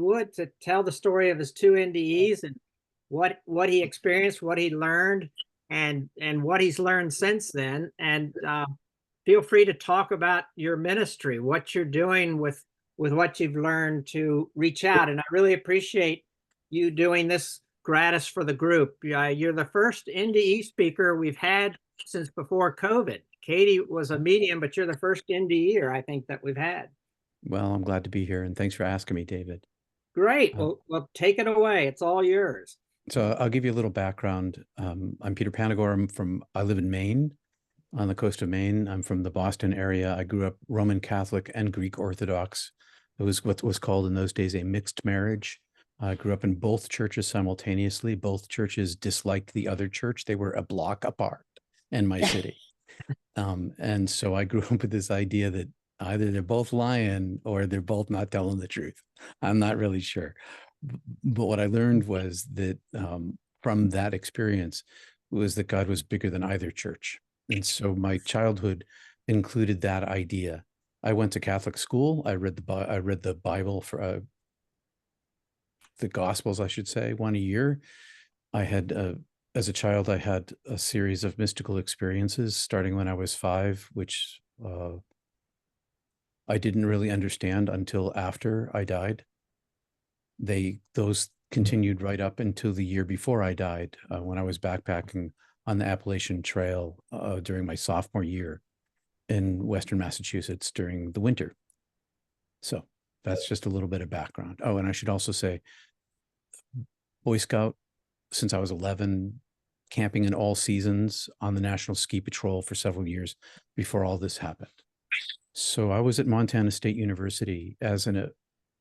would, to tell the story of his two NDEs and what he experienced, what he learned, and what he's learned since then. And feel free to talk about your ministry, what you're doing with what you've learned to reach out. And I really appreciate you doing this gratis for the group. You're the first NDE speaker we've had since before COVID. Katie was a medium, but you're the first NDEer, I think, that we've had. Well, I'm glad to be here, and thanks for asking me, David. Great. Well, take it away. It's all yours. So I'll give you a little background. I'm Peter Panagore. I live in Maine, on the coast of Maine. I'm from the Boston area. I grew up Roman Catholic and Greek Orthodox. It was what was called in those days a mixed marriage. I grew up in both churches simultaneously. Both churches disliked the other church. They were a block apart in my city. And so I grew up with this idea that either they're both lying or they're both not telling the truth. I'm not really sure. But what I learned was that from that experience was that God was bigger than either church. And so my childhood included that idea. I went to Catholic school. I read the Bible for the Gospels, I should say, one a year. As a child, I had a series of mystical experiences starting when I was 5, which I didn't really understand until after I died. Those continued right up until the year before I died, when I was backpacking on the Appalachian Trail during my sophomore year in Western Massachusetts during the winter. So that's just a little bit of background. Oh, and I should also say, Boy Scout since I was 11, camping in all seasons on the National Ski Patrol for several years before all this happened. So I was at Montana State University as a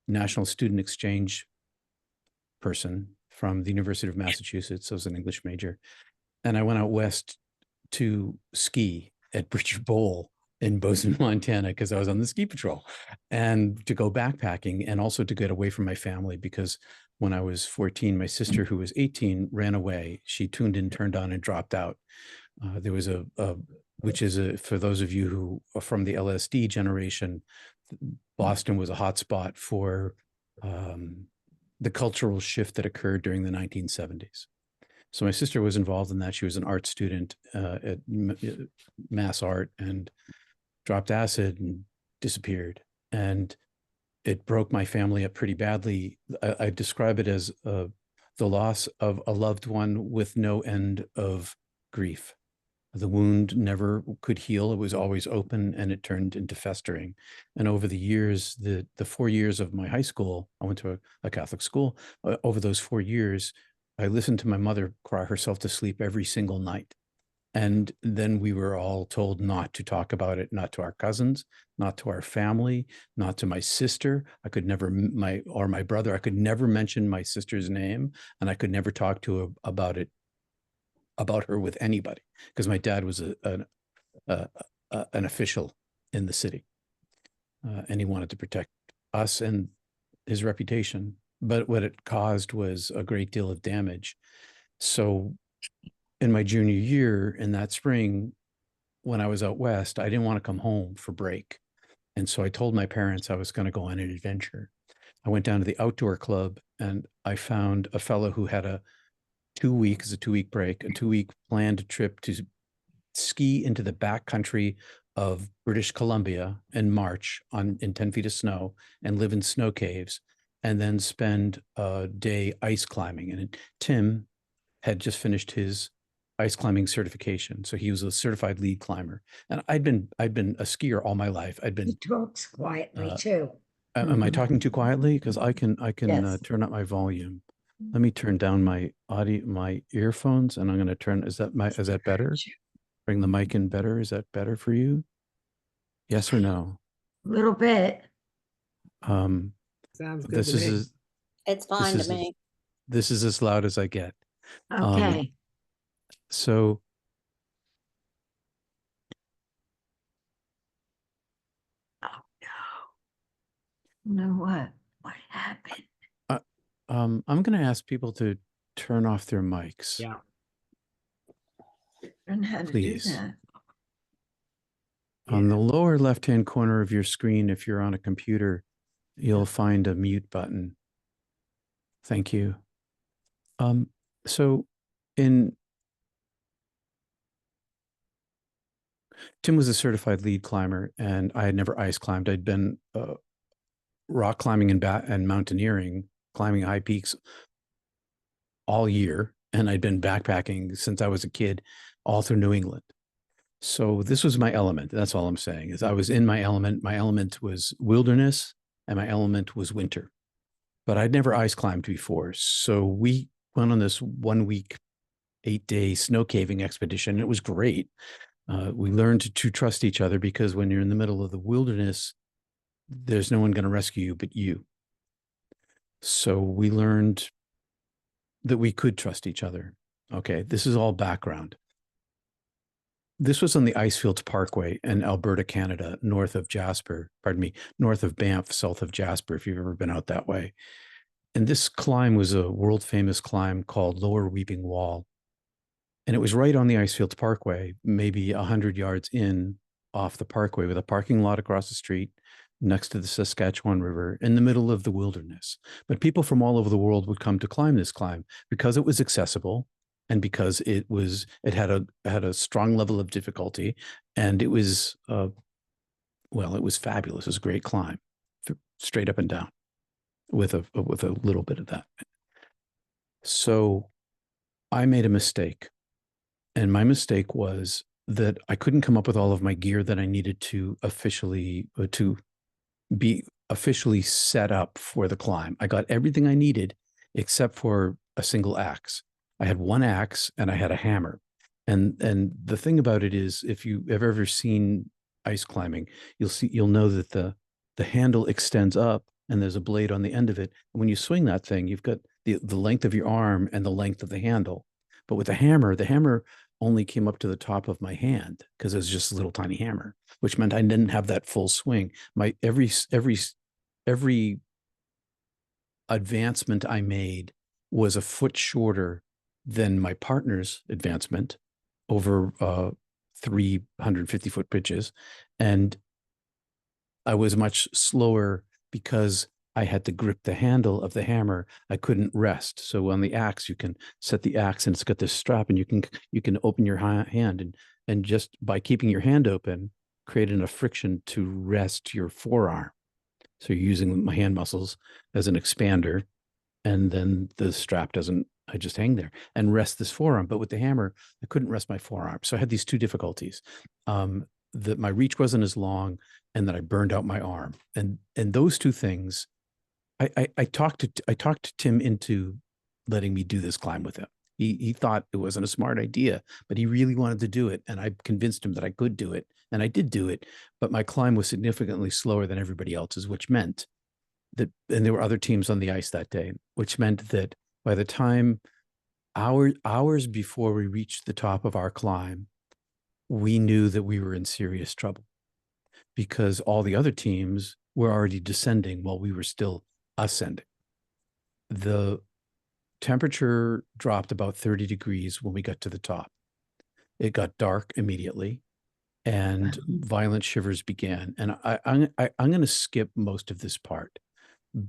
national student exchange person from the University of Massachusetts. I was an English major. And I went out west to ski at Bridger Bowl in Bozeman, Montana, because I was on the ski patrol, and to go backpacking, and also to get away from my family, because when I was 14, my sister, who was 18, ran away. She tuned in, turned on, and dropped out. There was for those of you who are from the LSD generation, Boston was a hotspot for the cultural shift that occurred during the 1970s. So my sister was involved in that. She was an art student at Mass Art and dropped acid and disappeared. And it broke my family up pretty badly. I describe it as the loss of a loved one with no end of grief. The wound never could heal. It was always open, and it turned into festering. And over the years, the 4 years of my high school, I went to a Catholic school. Over those 4 years, I listened to my mother cry herself to sleep every single night. And then we were all told not to talk about it, not to our cousins, not to our family, not to my sister. I could never, or my brother, I could never mention my sister's name, and I could never talk to her about her with anybody, because my dad was an official in the city, and he wanted to protect us and his reputation. But what it caused was a great deal of damage. So in my junior year, in that spring, when I was out west, I didn't want to come home for break. And so I told my parents I was going to go on an adventure. I went down to the outdoor club, and I found a fellow who had a 2-week break, a 2-week planned trip to ski into the backcountry of British Columbia in March in 10 feet of snow, and live in snow caves, and then spend a day ice climbing. And Tim had just finished his ice climbing certification, so he was a certified lead climber. And I'd been a skier all my life. He talks quietly too. Am I talking too quietly? Because I can Yes. turn up my volume. Let me turn down my audio, my earphones, and I'm going to turn. Is that better? Bring the mic in better. Is that better for you? Yes or no? A little bit. Sounds good This to me. is It's fine to me. This is as loud as I get. Okay. So Oh no. You know what? What happened? I'm going to ask people to turn off their mics. Yeah. Learn how to Please. do that. On the lower left-hand corner of your screen, if you're on a computer, you'll find a mute button. Thank you. So in Tim was a certified lead climber, and I had never ice climbed. I'd been rock climbing and mountaineering, climbing high peaks all year, and I'd been backpacking since I was a kid, all through New England. So this was my element. That's all I'm saying, is I was in my element. My element was wilderness, and my element was winter. But I'd never ice climbed before. So we went on this 1 week, 8-day snow caving expedition. It was great. We learned to trust each other, because when you're in the middle of the wilderness, there's no one going to rescue you but you. So we learned that we could trust each other. Okay, this is all background. This was on the Icefields Parkway in Alberta, Canada, north of Jasper, pardon me, north of Banff, south of Jasper, if you've ever been out that way. And this climb was a world famous climb called Lower Weeping Wall. And it was right on the Icefields Parkway, maybe 100 yards in off the parkway, with a parking lot across the street next to the Saskatchewan River, in the middle of the wilderness. But people from all over the world would come to climb this climb because it was accessible, and because it had a strong level of difficulty, and it was well, it was fabulous. It was a great climb, straight up and down, with a little bit of that. So I made a mistake, and my mistake was that I couldn't come up with all of my gear that I needed to be officially set up for the climb. I got everything I needed except for a single axe. I had one axe and I had a hammer. And the thing about it is, if you have ever seen ice climbing, you'll know that the handle extends up and there's a blade on the end of it. And when you swing that thing, you've got the length of your arm and the length of the handle. But with the hammer only came up to the top of my hand, because it was just a little tiny hammer, which meant I didn't have that full swing. My every advancement I made was a foot shorter than my partner's advancement over 350-foot pitches. And I was much slower because I had to grip the handle of the hammer. I couldn't rest. So on the axe, you can set the axe, and it's got this strap, and you can open your hand, and just by keeping your hand open, create enough friction to rest your forearm. So you're using my hand muscles as an expander, and then the strap doesn't, I just hang there and rest this forearm. But with the hammer, I couldn't rest my forearm. So I had these two difficulties. That my reach wasn't as long, and that I burned out my arm. And those two things, I talked to Tim into letting me do this climb with him. He thought it wasn't a smart idea, but he really wanted to do it. And I convinced him that I could do it. And I did do it, but my climb was significantly slower than everybody else's, which meant that, and there were other teams on the ice that day, which meant that by the time hours before we reached the top of our climb, we knew that we were in serious trouble, because all the other teams were already descending while we were still ascending. The temperature dropped about 30 degrees when we got to the top. It got dark immediately, and violent shivers began. And I'm going to skip most of this part,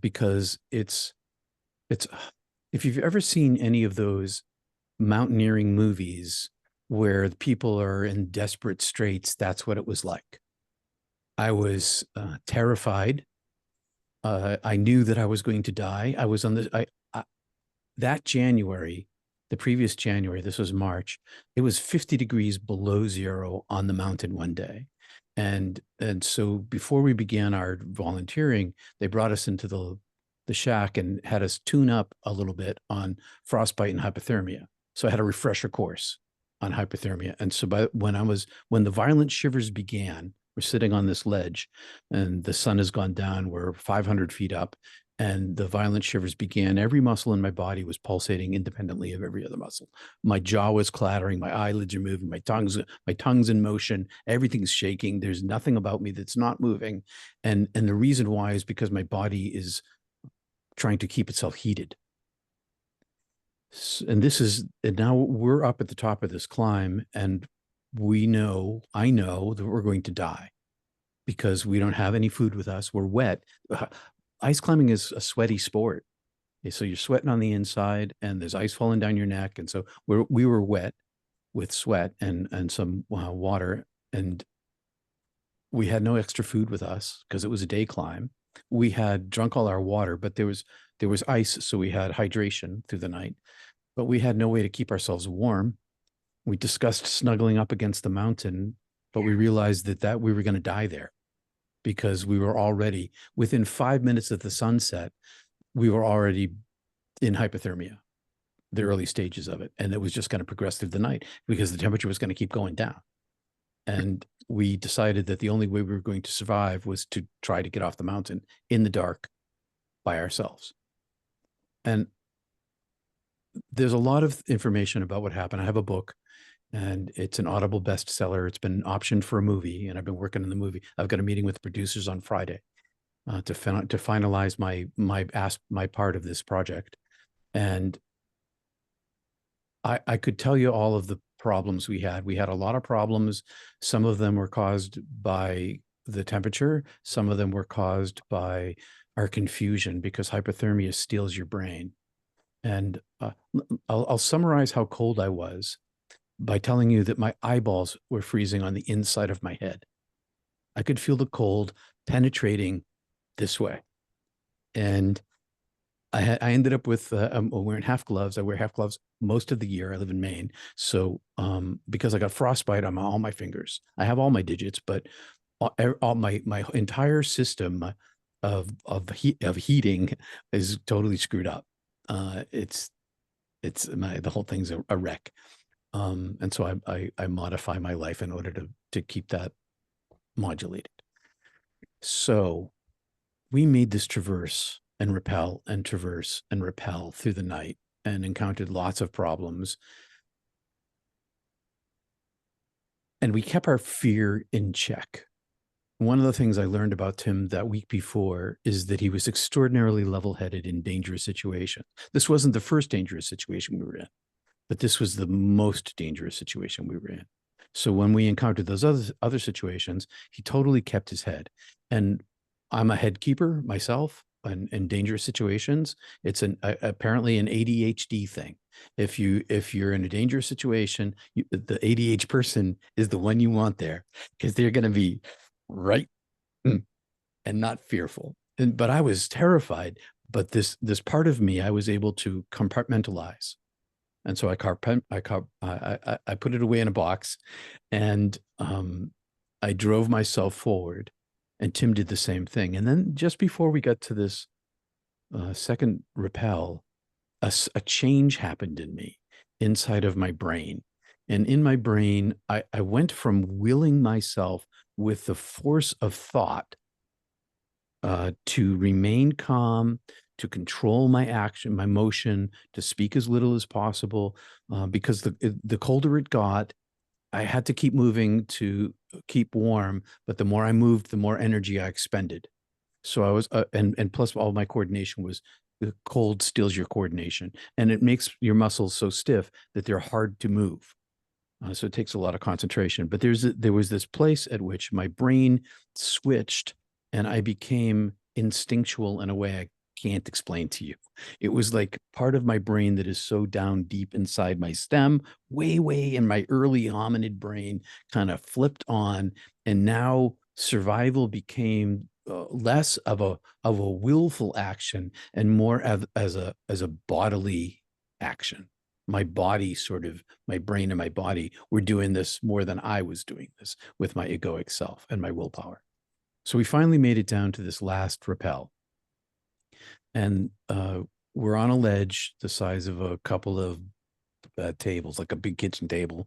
because it's if you've ever seen any of those mountaineering movies where the people are in desperate straits, that's what it was like. I was terrified. I knew that I was going to die. I was on that January, the previous January, this was March, it was 50 degrees below zero on the mountain one day. And so before we began our volunteering, they brought us into the shack and had us tune up a little bit on frostbite and hypothermia. So I had a refresher course on hypothermia. And so when the violent shivers began, we're sitting on this ledge and the sun has gone down. We're 500 feet up, and the violent shivers began. Every muscle in my body was pulsating independently of every other muscle. My jaw was clattering. My eyelids are moving. My tongue's in motion. Everything's shaking. There's nothing about me that's not moving. And the reason why is because my body is trying to keep itself heated. And now we're up at the top of this climb, and I know that we're going to die because we don't have any food with us. We're wet. Ice climbing is a sweaty sport. So you're sweating on the inside and there's ice falling down your neck. And so we were wet with sweat and some water, and we had no extra food with us because it was a day climb. We had drunk all our water, but there was ice. So we had hydration through the night, but we had no way to keep ourselves warm. We discussed snuggling up against the mountain, but we realized that we were going to die there because we were already within 5 minutes of the sunset. We were already in hypothermia, the early stages of it. And it was just going to progress through the night because the temperature was going to keep going down. And we decided that the only way we were going to survive was to try to get off the mountain in the dark by ourselves. And there's a lot of information about what happened. I have a book, and it's an Audible bestseller. It's been optioned for a movie, and I've been working on the movie. I've got a meeting with the producers on Friday to finalize my part of this project. And I could tell you all of the problems we had. We had a lot of problems. Some of them were caused by the temperature. Some of them were caused by our confusion, because hypothermia steals your brain. And I'll summarize how cold I was by telling you that my eyeballs were freezing on the inside of my head. I could feel the cold penetrating this way. And I ended up with wearing half gloves. I wear half gloves most of the year. I live in Maine. So because I got frostbite on all my fingers, I have all my digits, but all my entire system of heating is totally screwed up. The whole thing's a wreck. And so I modify my life in order to keep that modulated. So we made this traverse and repel and traverse and repel through the night and encountered lots of problems. And we kept our fear in check. One of the things I learned about Tim that week before is that he was extraordinarily level-headed in dangerous situations. This wasn't the first dangerous situation we were in, but this was the most dangerous situation we were in. So when we encountered those other situations, he totally kept his head. And I'm a head keeper myself in dangerous situations. It's apparently an ADHD thing. If you're in a dangerous situation, the ADHD person is the one you want there, because they're going to be right and not fearful. But I was terrified. But this part of me, I was able to compartmentalize. And so I put it away in a box, and I drove myself forward, and Tim did the same thing. And then just before we got to this second rappel, a change happened in me, inside of my brain. And in my brain, I went from willing myself with the force of thought to remain calm, to control my action, my motion, to speak as little as possible, because the colder it got, I had to keep moving to keep warm. But the more I moved, the more energy I expended. So I was, and plus all my coordination was, the cold steals your coordination, and it makes your muscles so stiff that they're hard to move. So it takes a lot of concentration. But there was this place at which my brain switched, and I became instinctual in a way I can't explain to you. It was like part of my brain that is so down deep inside my stem, way in my early hominid brain, kind of flipped on, and now survival became less of a willful action and more as a bodily action. My body my brain and my body were doing this more than I was doing this with my egoic self and my willpower. So we finally made it down to this last rappel. And we're on a ledge the size of a couple of tables, like a big kitchen table.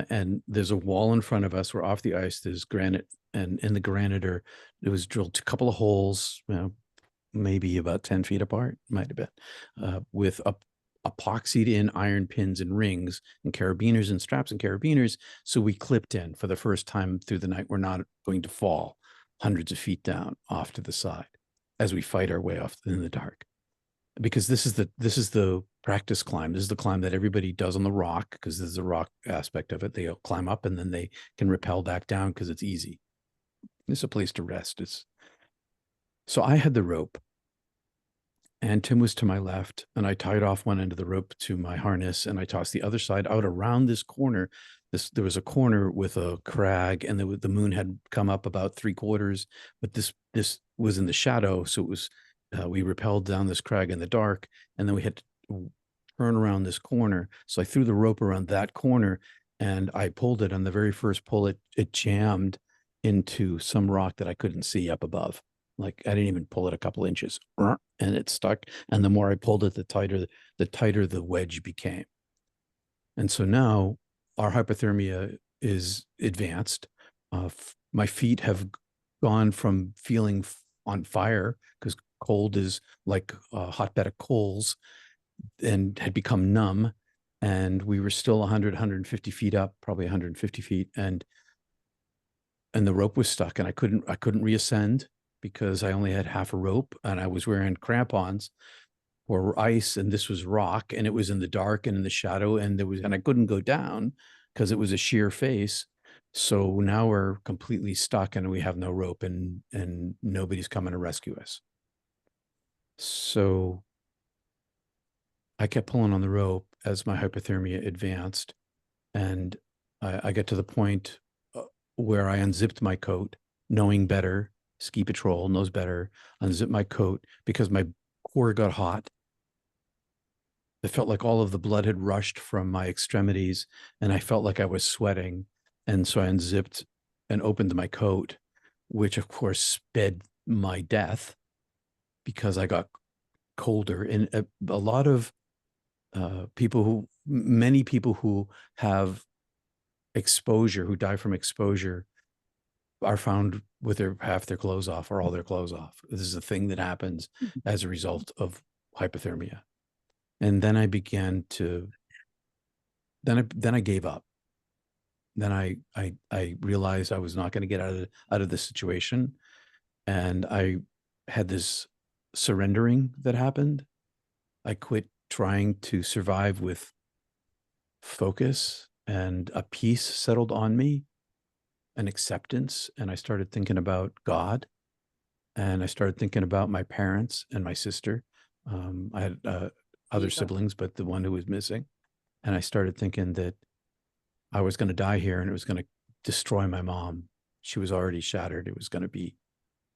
And there's a wall in front of us. We're off the ice. There's granite. And in the granite, it was drilled a couple of holes, maybe about 10 feet apart, might have been, with epoxied in iron pins and rings and carabiners and straps and carabiners. So we clipped in for the first time through the night. We're not going to fall hundreds of feet down off to the side as we fight our way off in the dark. Because this is the practice climb. This is the climb that everybody does on the rock, because there's a rock aspect of it. They climb up and then they can rappel back down because it's easy. It's a place to rest. So I had the rope, And Tim was to my left, and I tied off one end of the rope to my harness, and I tossed the other side out around this corner. There was a corner with a crag, and the moon had come up about 3/4, but this was in the shadow, so it was we rappelled down this crag in the dark, and then we had to turn around this corner. So I threw the rope around that corner, and I pulled it. On the very first pull, it jammed into some rock that I couldn't see up above. Like I didn't even pull it a couple inches, and it stuck. And the more I pulled it, the tighter the wedge became. And so now our hypothermia is advanced. My feet have gone from feeling on fire, because cold is like a hotbed of coals, and had become numb. And we were still 150 feet up, probably 150 feet. And the rope was stuck, and I couldn't reascend because I only had half a rope, and I was wearing crampons or ice, and this was rock, and it was in the dark and in the shadow, and I couldn't go down because it was a sheer face. So now we're completely stuck, and we have no rope, and nobody's coming to rescue us. So I kept pulling on the rope as my hypothermia advanced, and I get to the point where I unzipped my coat, knowing better. Ski patrol knows better. Unzipped my coat because my core got hot. It felt like all of the blood had rushed from my extremities, and I felt like I was sweating. And so I unzipped and opened my coat, which of course sped my death because I got colder. And a lot of many people who have exposure, who die from exposure, are found with half their clothes off or all their clothes off. This is a thing that happens as a result of hypothermia. And then I began to, then I gave up. Then I realized I was not going to get out of this situation. And I had this surrendering that happened. I quit trying to survive with focus, and a peace settled on me, an acceptance. And I started thinking about God, and I started thinking about my parents and my sister. I had other siblings, but the one who was missing. And I started thinking that I was going to die here, and it was going to destroy my mom. She was already shattered. It was going to be,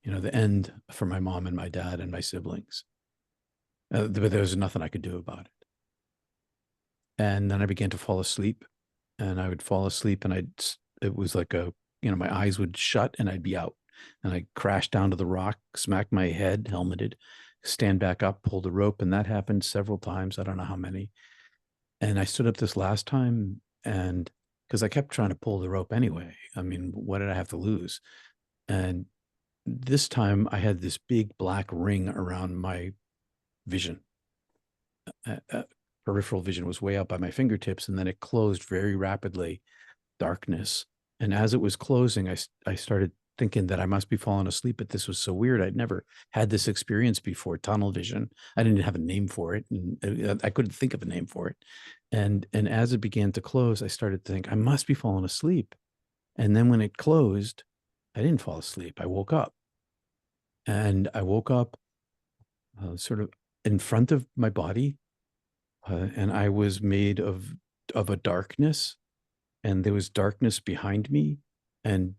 the end for my mom and my dad and my siblings. But there was nothing I could do about it. And then I began to fall asleep, and I would fall asleep, and it was like my eyes would shut and I'd be out, and I'd crash down to the rock, smack my head, helmeted, stand back up, pull the rope. And that happened several times. I don't know how many. And I stood up this last time, and because I kept trying to pull the rope anyway. I mean, what did I have to lose? And this time I had this big black ring around my vision. Peripheral vision was way out by my fingertips, and then it closed very rapidly, darkness. And as it was closing, I started thinking that I must be falling asleep, but this was so weird. I'd never had this experience before, tunnel vision. I didn't have a name for it, and I couldn't think of a name for it. And as it began to close, I started to think I must be falling asleep. And then when it closed, I didn't fall asleep. I woke up, and I woke up sort of in front of my body, and I was made of a darkness, and there was darkness behind me and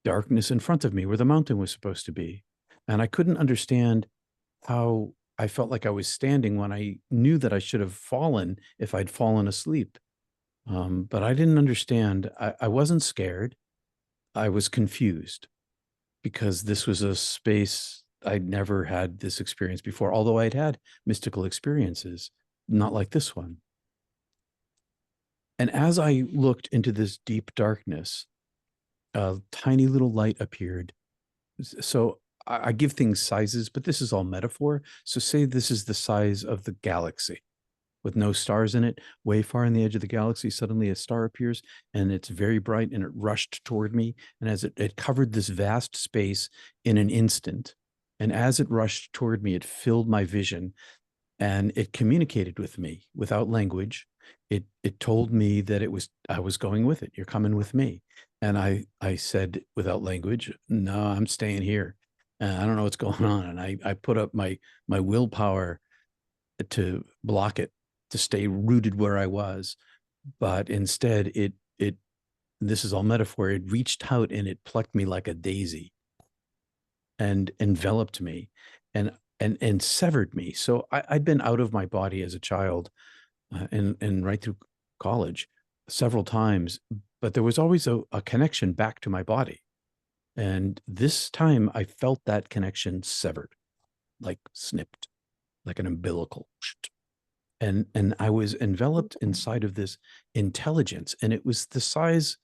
darkness in front of me where the mountain was supposed to be. And I couldn't understand how I felt like I was standing when I knew that I should have fallen if I'd fallen asleep. But I didn't understand. I wasn't scared. I was confused, because this was a space I'd never had this experience before, although I'd had mystical experiences, not like this one. And as I looked into this deep darkness, a tiny little light appeared. So I give things sizes, but this is all metaphor. So say this is the size of the galaxy with no stars in it. Way far in the edge of the galaxy, suddenly a star appears, and it's very bright, and it rushed toward me. And as it covered this vast space in an instant, and as it rushed toward me, it filled my vision, and it communicated with me without language. It told me that I was going with it. You're coming with me. And I said without language, no, I'm staying here. I don't know what's going on. And I put up my willpower to block it, to stay rooted where I was. But instead this is all metaphor. It reached out and it plucked me like a daisy and enveloped me and severed me. So I'd been out of my body as a child and right through college several times, but there was always a connection back to my body. And this time I felt that connection severed, like snipped, like an umbilical. And I was enveloped inside of this intelligence, and it was the size.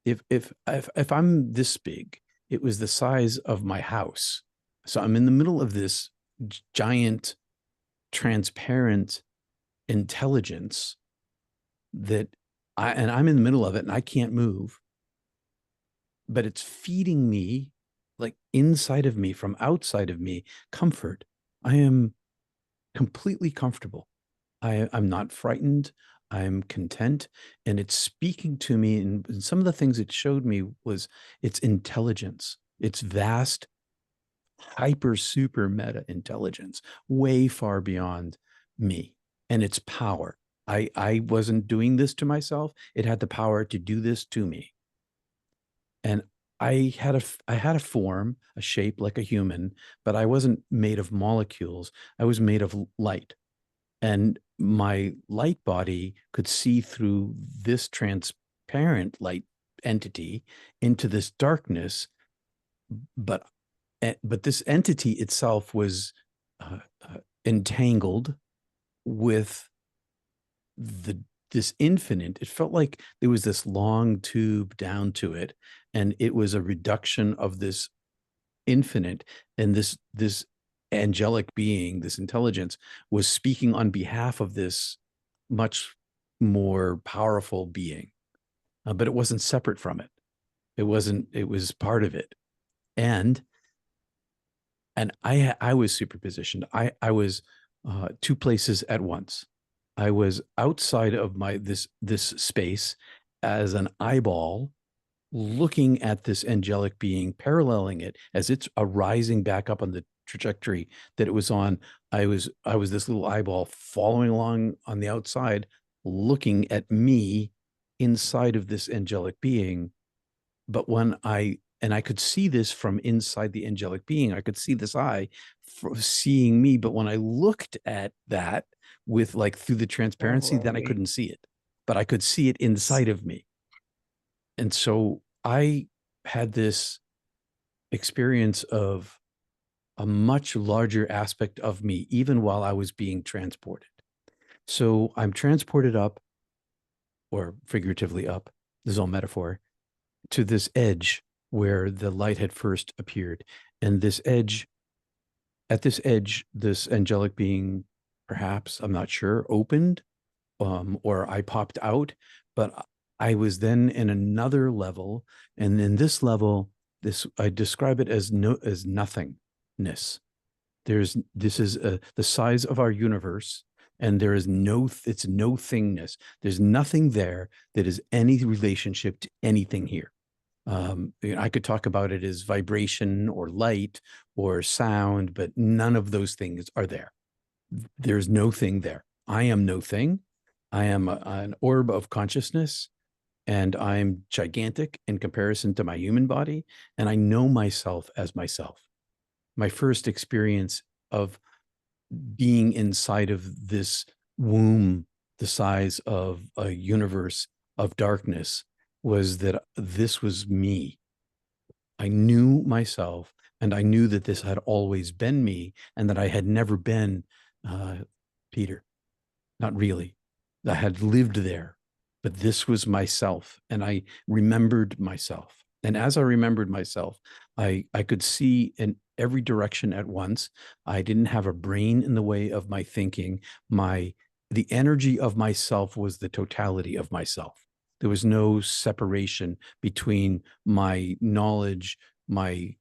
If I'm this big, it was the size of my house. So I'm in the middle of this giant, transparent intelligence that I'm in the middle of it and I can't move, but it's feeding me, like inside of me, from outside of me, comfort. I am completely comfortable. I'm not frightened. I'm content. And it's speaking to me. And some of the things it showed me was its intelligence, its vast, hyper, super meta intelligence, way far beyond me, and its power. I wasn't doing this to myself. It had the power to do this to me. And I had a form, a shape like a human, but I wasn't made of molecules. I was made of light. And my light body could see through this transparent light entity into this darkness. But this entity itself was entangled with this infinite. It felt like there was this long tube down to it, and it was a reduction of this infinite, and this angelic being, this intelligence, was speaking on behalf of this much more powerful being, but it wasn't separate from it. It was part of it. And I was superpositioned. I was two places at once. I was outside of this space as an eyeball, looking at this angelic being, paralleling it as it's arising back up on the trajectory that it was on. I was this little eyeball following along on the outside, looking at me inside of this angelic being. But I could see this from inside the angelic being. I could see this eye seeing me. But when I looked at that with like through the transparency, then I couldn't see it, but I could see it inside of me. And so I had this experience of a much larger aspect of me, even while I was being transported. So I'm transported up, or figuratively up, this is all metaphor, to this edge where the light had first appeared. And this edge, this angelic being, perhaps, I'm not sure, opened, or I popped out, but I was then in another level. And in this level, I describe it as nothingness. This is the size of our universe, and there is it's no thingness. There's nothing there that is any relationship to anything here. I could talk about it as vibration or light or sound, but none of those things are there. There's no thing there. I am no thing. I am an orb of consciousness, and I'm gigantic in comparison to my human body. And I know myself as myself. My first experience of being inside of this womb, the size of a universe of darkness, was that this was me. I knew myself, and I knew that this had always been me, and that I had never been Peter. Not really. I had lived there, but this was myself, and I remembered myself. And as I remembered myself, I could see in every direction at once. I didn't have a brain in the way of my thinking. The energy of myself was the totality of myself. There was no separation between my knowledge, my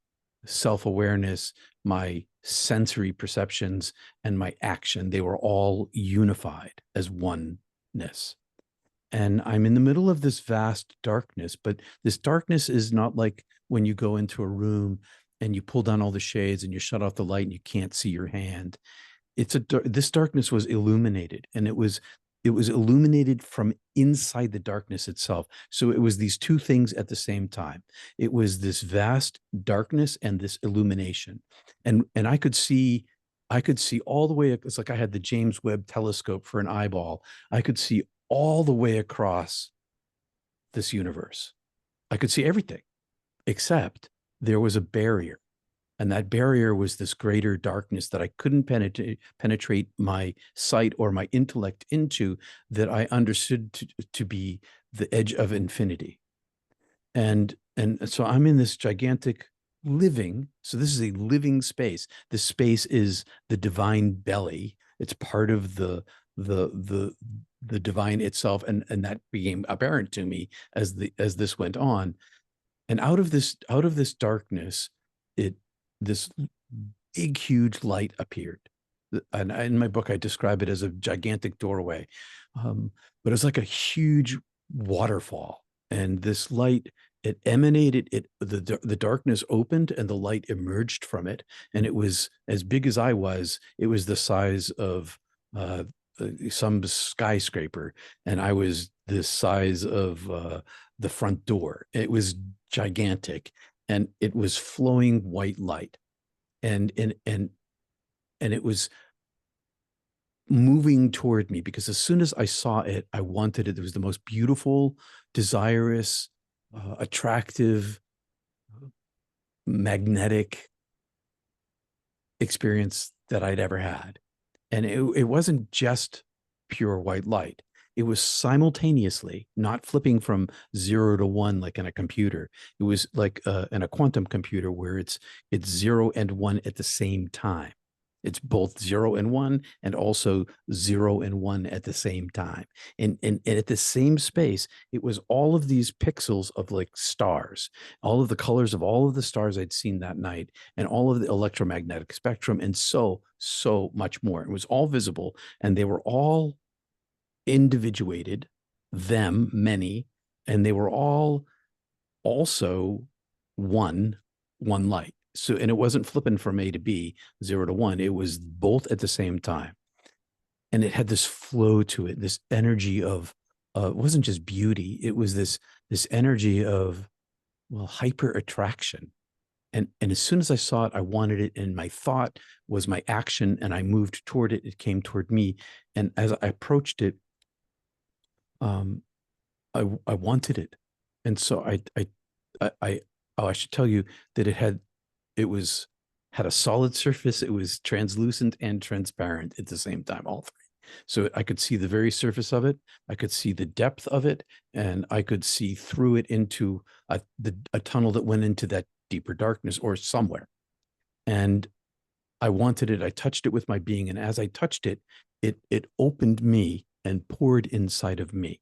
self-awareness, my sensory perceptions, and my action. They were all unified as oneness. And I'm in the middle of this vast darkness, but this darkness is not like when you go into a room and you pull down all the shades and you shut off the light and you can't see your hand. This darkness was illuminated, and it was illuminated from inside the darkness itself. So it was these two things at the same time. It was this vast darkness and this illumination. And I could see all the way. It's like I had the James Webb telescope for an eyeball. I could see all the way across this universe. I could see everything, except there was a barrier. And that barrier was this greater darkness that I couldn't penetrate my sight or my intellect into, that I understood to be the edge of infinity. And so I'm in this gigantic living. So this is a living space. This space is the divine belly. It's part of the divine itself. And that became apparent to me as this went on. And out of this darkness, this big, huge light appeared. And in my book, I describe it as a gigantic doorway. But it was like a huge waterfall. And this light, it emanated, the darkness opened and the light emerged from it. And it was as big as I was. It was the size of some skyscraper. And I was the size of the front door. It was gigantic. And it was flowing white light, and it was moving toward me, because as soon as I saw it, I wanted it. It was the most beautiful, desirous, attractive, magnetic experience that I'd ever had. And it wasn't just pure white light. It was simultaneously, not flipping from 0 to 1 like in a computer. It was like in a quantum computer, where it's 0 and 1 at the same time. It's both 0 and 1, and also 0 and 1 at the same time. And at the same space, it was all of these pixels of like stars, all of the colors of all of the stars I'd seen that night, and all of the electromagnetic spectrum, and so much more. It was all visible, and they were all individuated, many, and they were all also one light. So, and it wasn't flipping from A to B, 0 to 1. It was both at the same time. And it had this flow to it, this energy of, it wasn't just beauty. It was this energy of, well, hyper attraction. And as soon as I saw it, I wanted it. And my thought was my action, and I moved toward it. It came toward me. And as I approached it, I wanted it. And so I should tell you that it had a solid surface. It was translucent and transparent at the same time, all three. So I could see the very surface of it. I could see the depth of it, and I could see through it into a tunnel that went into that deeper darkness, or somewhere. And I wanted it. I touched it with my being. And as I touched it, it opened me and poured inside of me.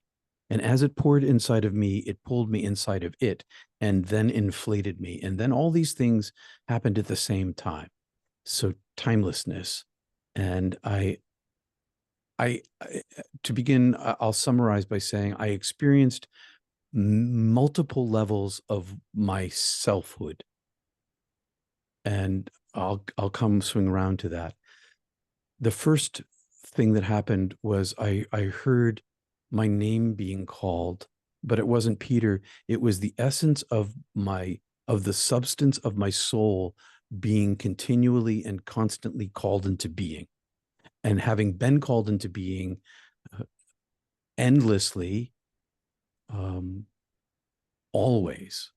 And as it poured inside of me, it pulled me inside of it, and then inflated me. And then all these things happened at the same time. So timelessness. And I to begin, I'll summarize by saying I experienced multiple levels of my selfhood. And I'll swing around to that. The first thing that happened was I heard my name being called, but it wasn't Peter. It was the essence of the substance of my soul being continually and constantly called into being. And having been called into being endlessly, always,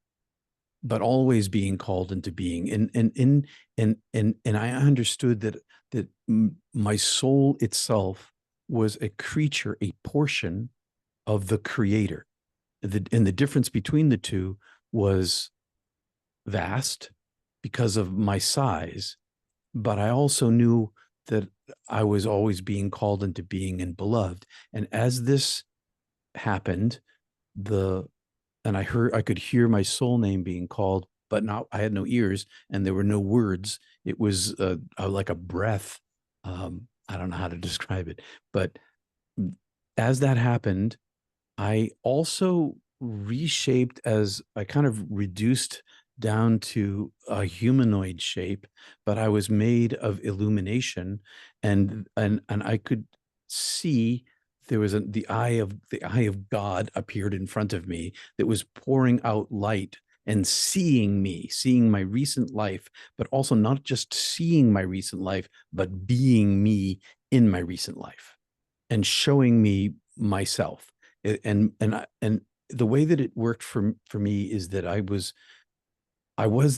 but always being called into being. And I understood that my soul itself was a creature, a portion of the Creator. And the difference between the two was vast because of my size, but I also knew that I was always being called into being and beloved. And as this happened, I could hear my soul name being called, but I had no ears and there were no words. It was like a breath. I don't know how to describe it, but as that happened, I also reshaped, as I kind of reduced down to a humanoid shape, but I was made of illumination, and I could see there was the eye of God appeared in front of me that was pouring out light and seeing me, seeing my recent life, but also not just seeing my recent life, but being me in my recent life and showing me myself. And the way that it worked for me is that I was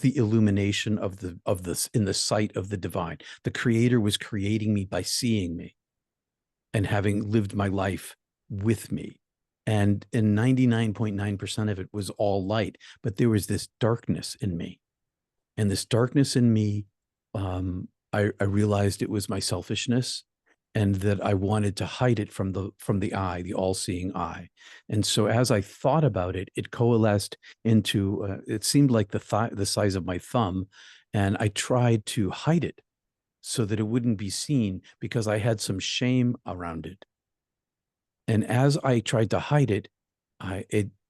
the illumination of this in the sight of the divine. The creator was creating me by seeing me and having lived my life with me. And 99.9% of it was all light, but there was this darkness in me. And this darkness in me, I realized it was my selfishness, and that I wanted to hide it from the eye, the all-seeing eye. And so as I thought about it, it coalesced into, it seemed like the size of my thumb, and I tried to hide it so that it wouldn't be seen because I had some shame around it. And as I tried to hide it,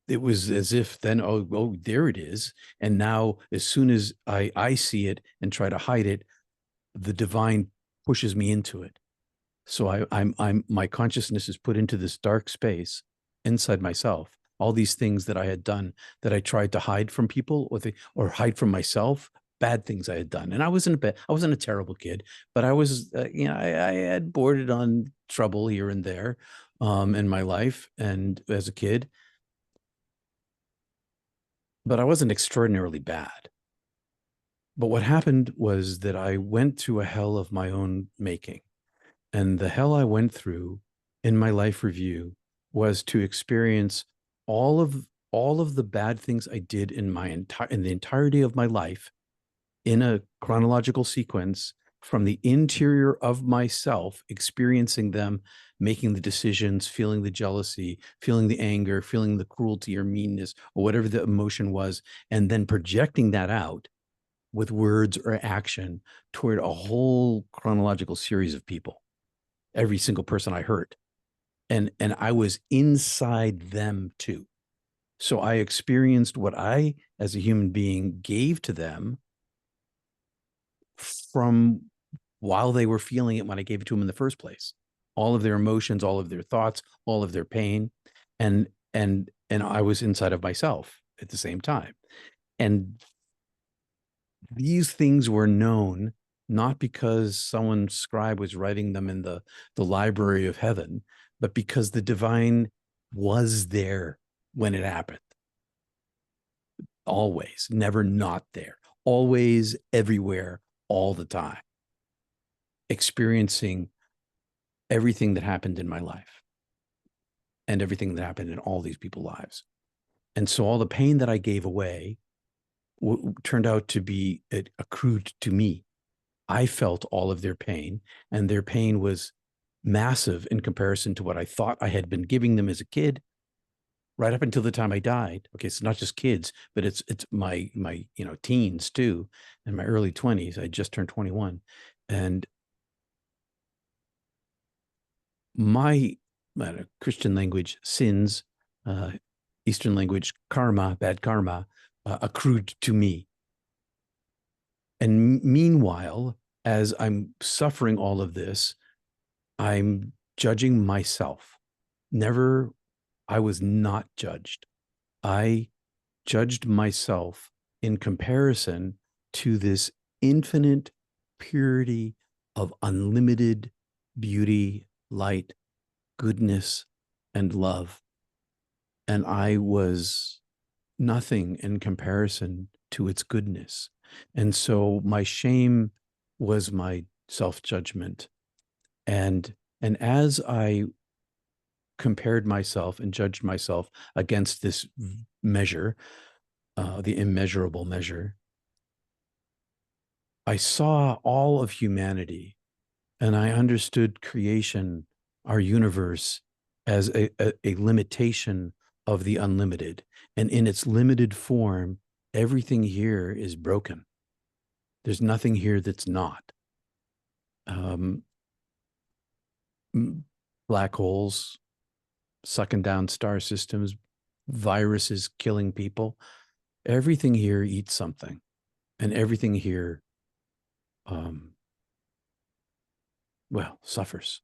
it was as if then, oh, there it is. And now as soon as I see it and try to hide it, the divine pushes me into it. So my consciousness is put into this dark space inside myself. All these things that I had done that I tried to hide from people or hide from myself, bad things I had done. And I wasn't a terrible kid, but I was, I had bordered on trouble here and there in my life and as a kid, but I wasn't extraordinarily bad. But what happened was that I went through a hell of my own making. And the hell I went through in my life review was to experience all of the bad things I did in the entirety of my life in a chronological sequence, from the interior of myself, experiencing them, making the decisions, feeling the jealousy, feeling the anger, feeling the cruelty or meanness or whatever the emotion was, and then projecting that out with words or action toward a whole chronological series of people. Every single person I hurt. And I was inside them too. So I experienced what I, as a human being, gave to them from while they were feeling it when I gave it to them in the first place. All of their emotions, all of their thoughts, all of their pain. And I was inside of myself at the same time. And these things were known not because someone scribe was writing them in the library of heaven, but because the divine was there when it happened. Always, never not there, always, everywhere, all the time, experiencing everything that happened in my life and everything that happened in all these people's lives. And so all the pain that I gave away turned out to be accrued to me. I felt all of their pain, and their pain was massive in comparison to what I thought I had been giving them as a kid, right up until the time I died. Okay, it's not just kids, but it's my teens too, and my early 20s. I just turned 21, and my Christian language sins, Eastern language karma, bad karma, accrued to me. And meanwhile, as I'm suffering all of this, I'm judging myself. I was not judged. I judged myself in comparison to this infinite purity of unlimited beauty, light, goodness, and love. And I was nothing in comparison to its goodness. And so my shame was my self-judgment. And as I compared myself and judged myself against this measure, the immeasurable measure, I saw all of humanity, and I understood creation, our universe, as a limitation of the unlimited. And in its limited form, everything here is broken. There's nothing here that's not. Black holes sucking down star systems, viruses killing people, everything here eats something, and everything here, well, suffers.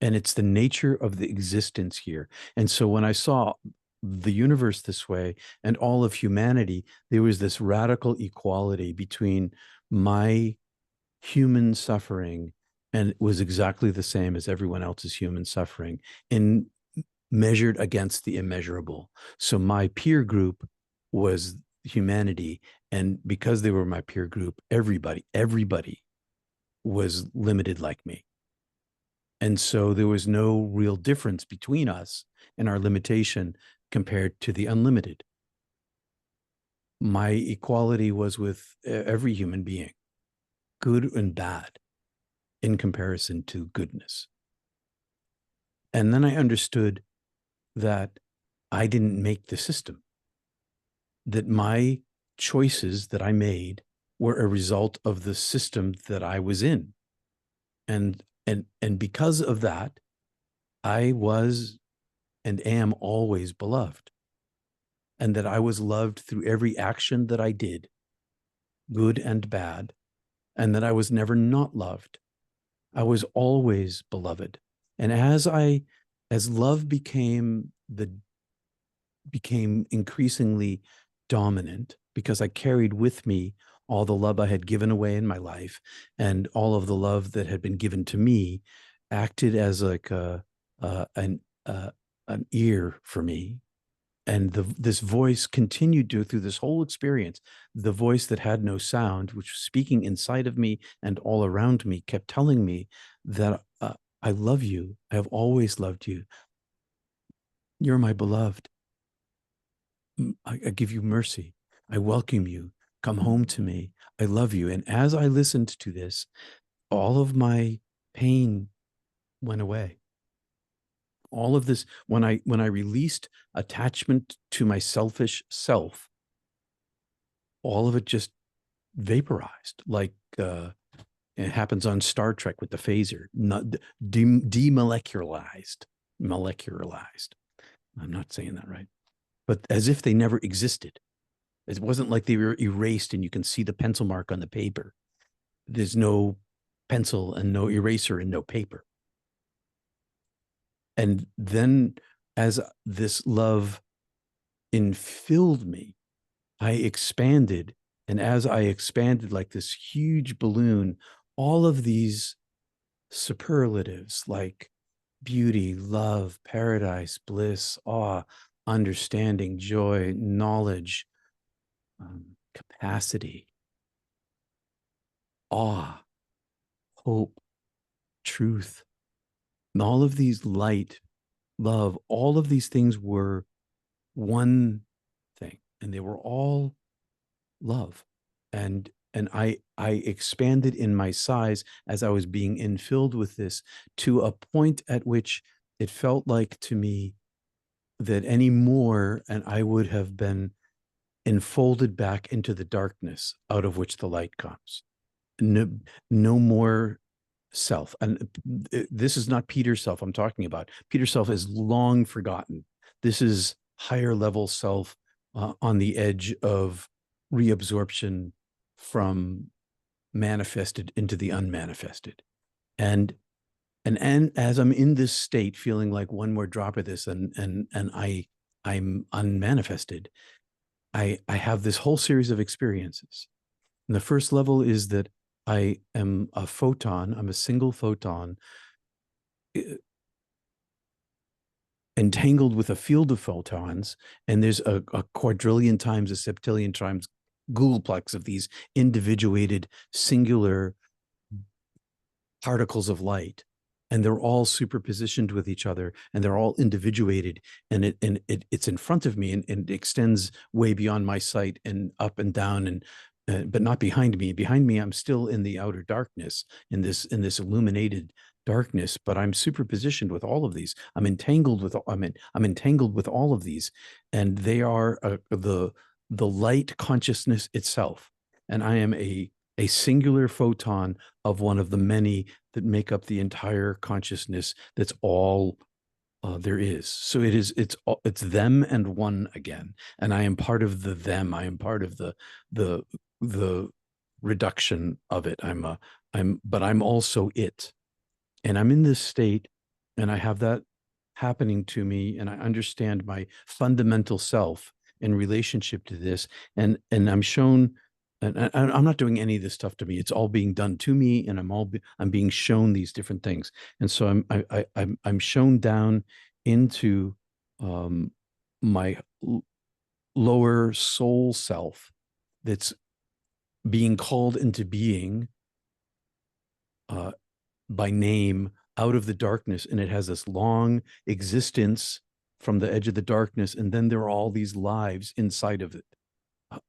And it's the nature of the existence here. And so when I saw the universe this way and all of humanity, there was this radical equality between my human suffering, and it was exactly the same as everyone else's human suffering, in measured against the immeasurable. So my peer group was humanity, and because they were my peer group, everybody was limited like me. And so there was no real difference between us and our limitation compared to the unlimited. My equality was with every human being, good and bad, in comparison to goodness. And then I understood that I didn't make the system, that my choices that I made were a result of the system that I was in. And because of that, I was and am always beloved, and that I was loved through every action that I did, good and bad, and that I was never not loved. I was always beloved. And as love became increasingly dominant, because I carried with me all the love I had given away in my life, and all of the love that had been given to me acted as like an ear for me. And this voice continued through this whole experience. The voice that had no sound, which was speaking inside of me and all around me, kept telling me that I love you. I have always loved you. You're my beloved. I give you mercy. I welcome you. Come home to me. I love you. And as I listened to this, all of my pain went away. All of this, when I released attachment to my selfish self, all of it just vaporized, like it happens on Star Trek with the phaser, not demolecularized, molecularized. I'm not saying that right, but as if they never existed. It wasn't like they were erased and you can see the pencil mark on the paper. There's no pencil and no eraser and no paper. And then as this love infilled me, I expanded. And as I expanded like this huge balloon, all of these superlatives like beauty, love, paradise, bliss, awe, understanding, joy, knowledge, capacity, awe, hope, truth, and all of these light, love, all of these things were one thing, and they were all love. And I expanded in my size as I was being infilled with this, to a point at which it felt like to me that any more and I would have been enfolded back into the darkness out of which the light comes. No more self. And this is not Peter's self I'm talking about. Peter's self is long forgotten. This is higher level self on the edge of reabsorption from manifested into the unmanifested. And as I'm in this state, feeling like one more drop of this and I'm unmanifested, I have this whole series of experiences. And the first level is that I am a photon. I'm a single photon entangled with a field of photons. And there's a quadrillion times, a septillion times googolplex of these individuated singular particles of light. And they're all superpositioned with each other, and they're all individuated, and it's in front of me, and it extends way beyond my sight and up and down, and but not behind me. Behind me, I'm still in the outer darkness, in this illuminated darkness, but I'm superpositioned with all of these. I'm entangled with all of these, and they are the light consciousness itself, and I am a singular photon of one of the many that make up the entire consciousness that's all There is. So it's them and one again. And I am part of the them. I am part of the reduction of it. But I'm also it. And I'm in this state, and I have that happening to me, and I understand my fundamental self in relationship to this. And I'm shown, and I'm not doing any of this stuff to me. It's all being done to me, and I'm being shown these different things. And so I'm shown down into my lower soul self that's being called into being by name out of the darkness, and it has this long existence from the edge of the darkness, and then there are all these lives inside of it.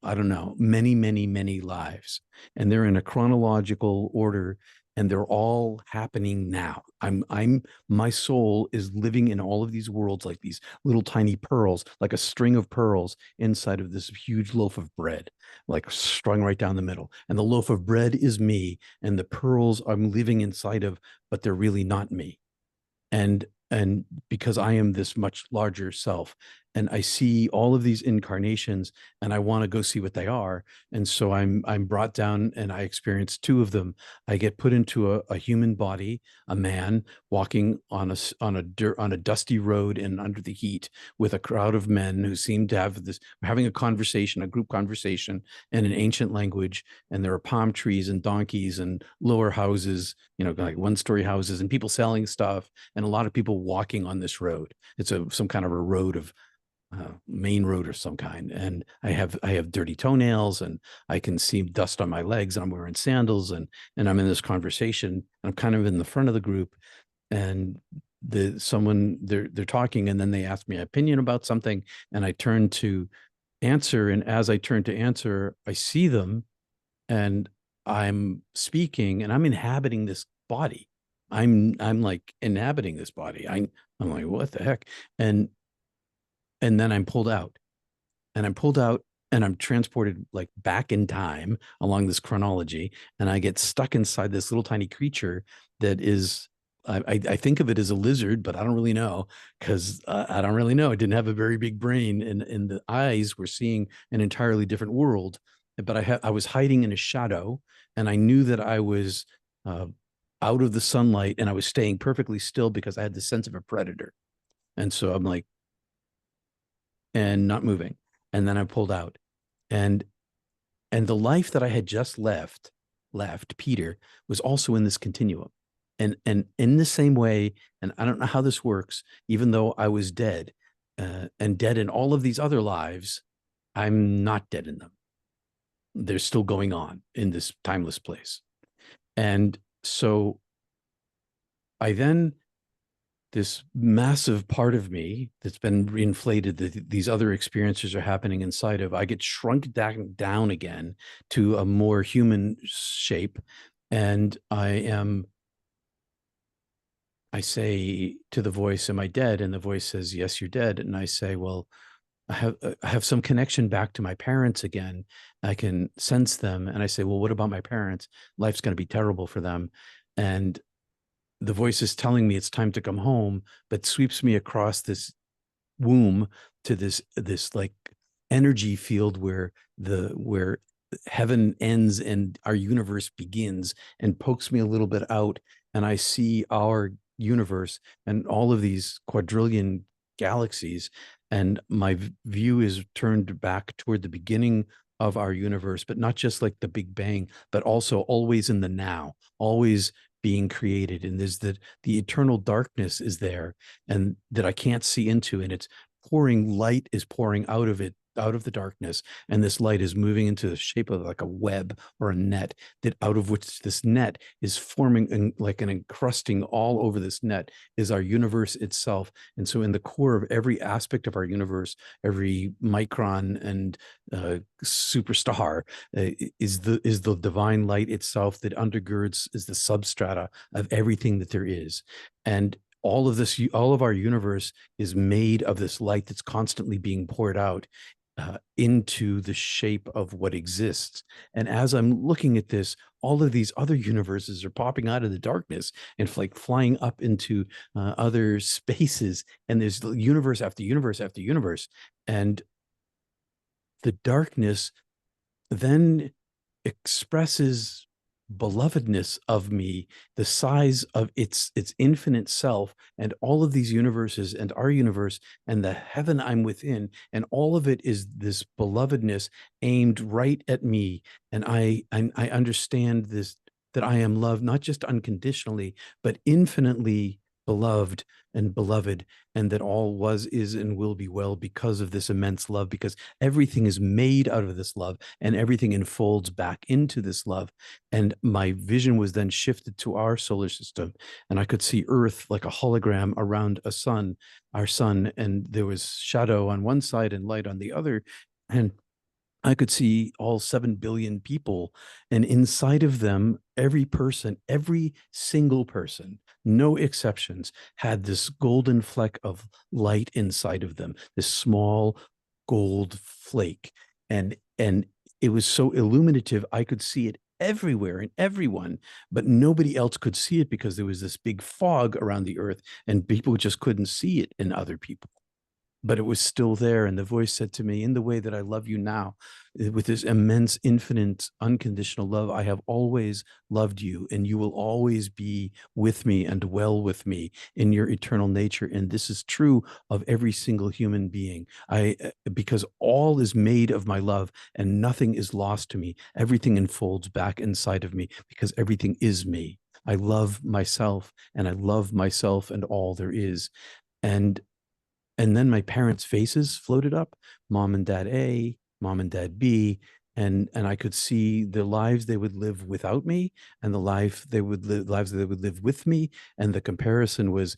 I don't know, many, many, many lives, and they're in a chronological order, and they're all happening now. My soul is living in all of these worlds like these little tiny pearls, like a string of pearls inside of this huge loaf of bread, like strung right down the middle. And the loaf of bread is me, and the pearls I'm living inside of, but they're really not me. And because I am this much larger self, and I see all of these incarnations, and I want to go see what they are. And so I'm brought down, and I experience two of them. I get put into a human body, a man walking on a dusty road and under the heat with a crowd of men who seem to have having a conversation, a group conversation in an ancient language. And there are palm trees and donkeys and lower houses, like one-story houses, and people selling stuff, and a lot of people walking on this road. It's some kind of a road of main road or some kind. And I have dirty toenails, and I can see dust on my legs, and I'm wearing sandals, and I'm in this conversation. I'm kind of in the front of the group, and they're talking, and then they ask me an opinion about something, and I turn to answer. And as I turn to answer, I see them, and I'm speaking, and I'm inhabiting this body. I'm like inhabiting this body. I'm like, what the heck? And then I'm pulled out, and I'm transported like back in time along this chronology. And I get stuck inside this little tiny creature that is, I think of it as a lizard, but I don't really know, because I don't really know. It didn't have a very big brain, and the eyes were seeing an entirely different world. But I was hiding in a shadow, and I knew that I was out of the sunlight, and I was staying perfectly still because I had the sense of a predator. And so I'm like, and not moving. And then I pulled out, and the life that I had just left, Peter, was also in this continuum. And in the same way, and I don't know how this works, even though I was dead, and dead in all of these other lives, I'm not dead in them. They're still going on in this timeless place. And so this massive part of me that's been reinflated, that these other experiences are happening inside of, I get shrunk down again to a more human shape. And I say to the voice, am I dead? And the voice says, yes, you're dead. And I say, well, I have some connection back to my parents again. I can sense them. And I say, well, what about my parents? Life's going to be terrible for them. And the voice is telling me it's time to come home, but sweeps me across this womb to this like energy field where heaven ends and our universe begins, and pokes me a little bit out, and I see our universe and all of these quadrillion galaxies, and my view is turned back toward the beginning of our universe, but not just like the Big Bang, but also always in the now, always being created. And there's the eternal darkness is there, and that I can't see into, and it's light is pouring out of it, out of the darkness, and this light is moving into the shape of like a web or a net, that out of which this net is forming, and like an encrusting all over this net is our universe itself. And so in the core of every aspect of our universe, every micron and superstar is the divine light itself that undergirds, is the substrata of everything that there is. And all of our universe is made of this light that's constantly being poured out into the shape of what exists. And as I'm looking at this, all of these other universes are popping out of the darkness and like flying up into other spaces. And there's universe after universe after universe. And the darkness then expresses belovedness of me, the size of its infinite self, and all of these universes and our universe and the heaven I'm within, and all of it is this belovedness aimed right at me. And I understand this, that I am loved not just unconditionally but infinitely beloved and beloved, and that all was, is, and will be well because of this immense love, because everything is made out of this love and everything unfolds back into this love. And my vision was then shifted to our solar system, and I could see Earth like a hologram around a sun, our sun, and there was shadow on one side and light on the other. And I could see all 7 billion people, and inside of them, every person, every single person, no exceptions, had this golden fleck of light inside of them, this small gold flake. And it was so illuminative, I could see it everywhere in everyone, but nobody else could see it because there was this big fog around the earth and people just couldn't see it in other people. But it was still there. And the voice said to me, in the way that I love you now, with this immense, infinite, unconditional love, I have always loved you, and you will always be with me and well with me in your eternal nature. And this is true of every single human being. Because all is made of my love and nothing is lost to me. Everything unfolds back inside of me because everything is me. I love myself, and I love myself and all there is. And then my parents' faces floated up, mom and dad A, mom and dad B, and I could see the lives they would live without me and the lives they would live with me. And the comparison was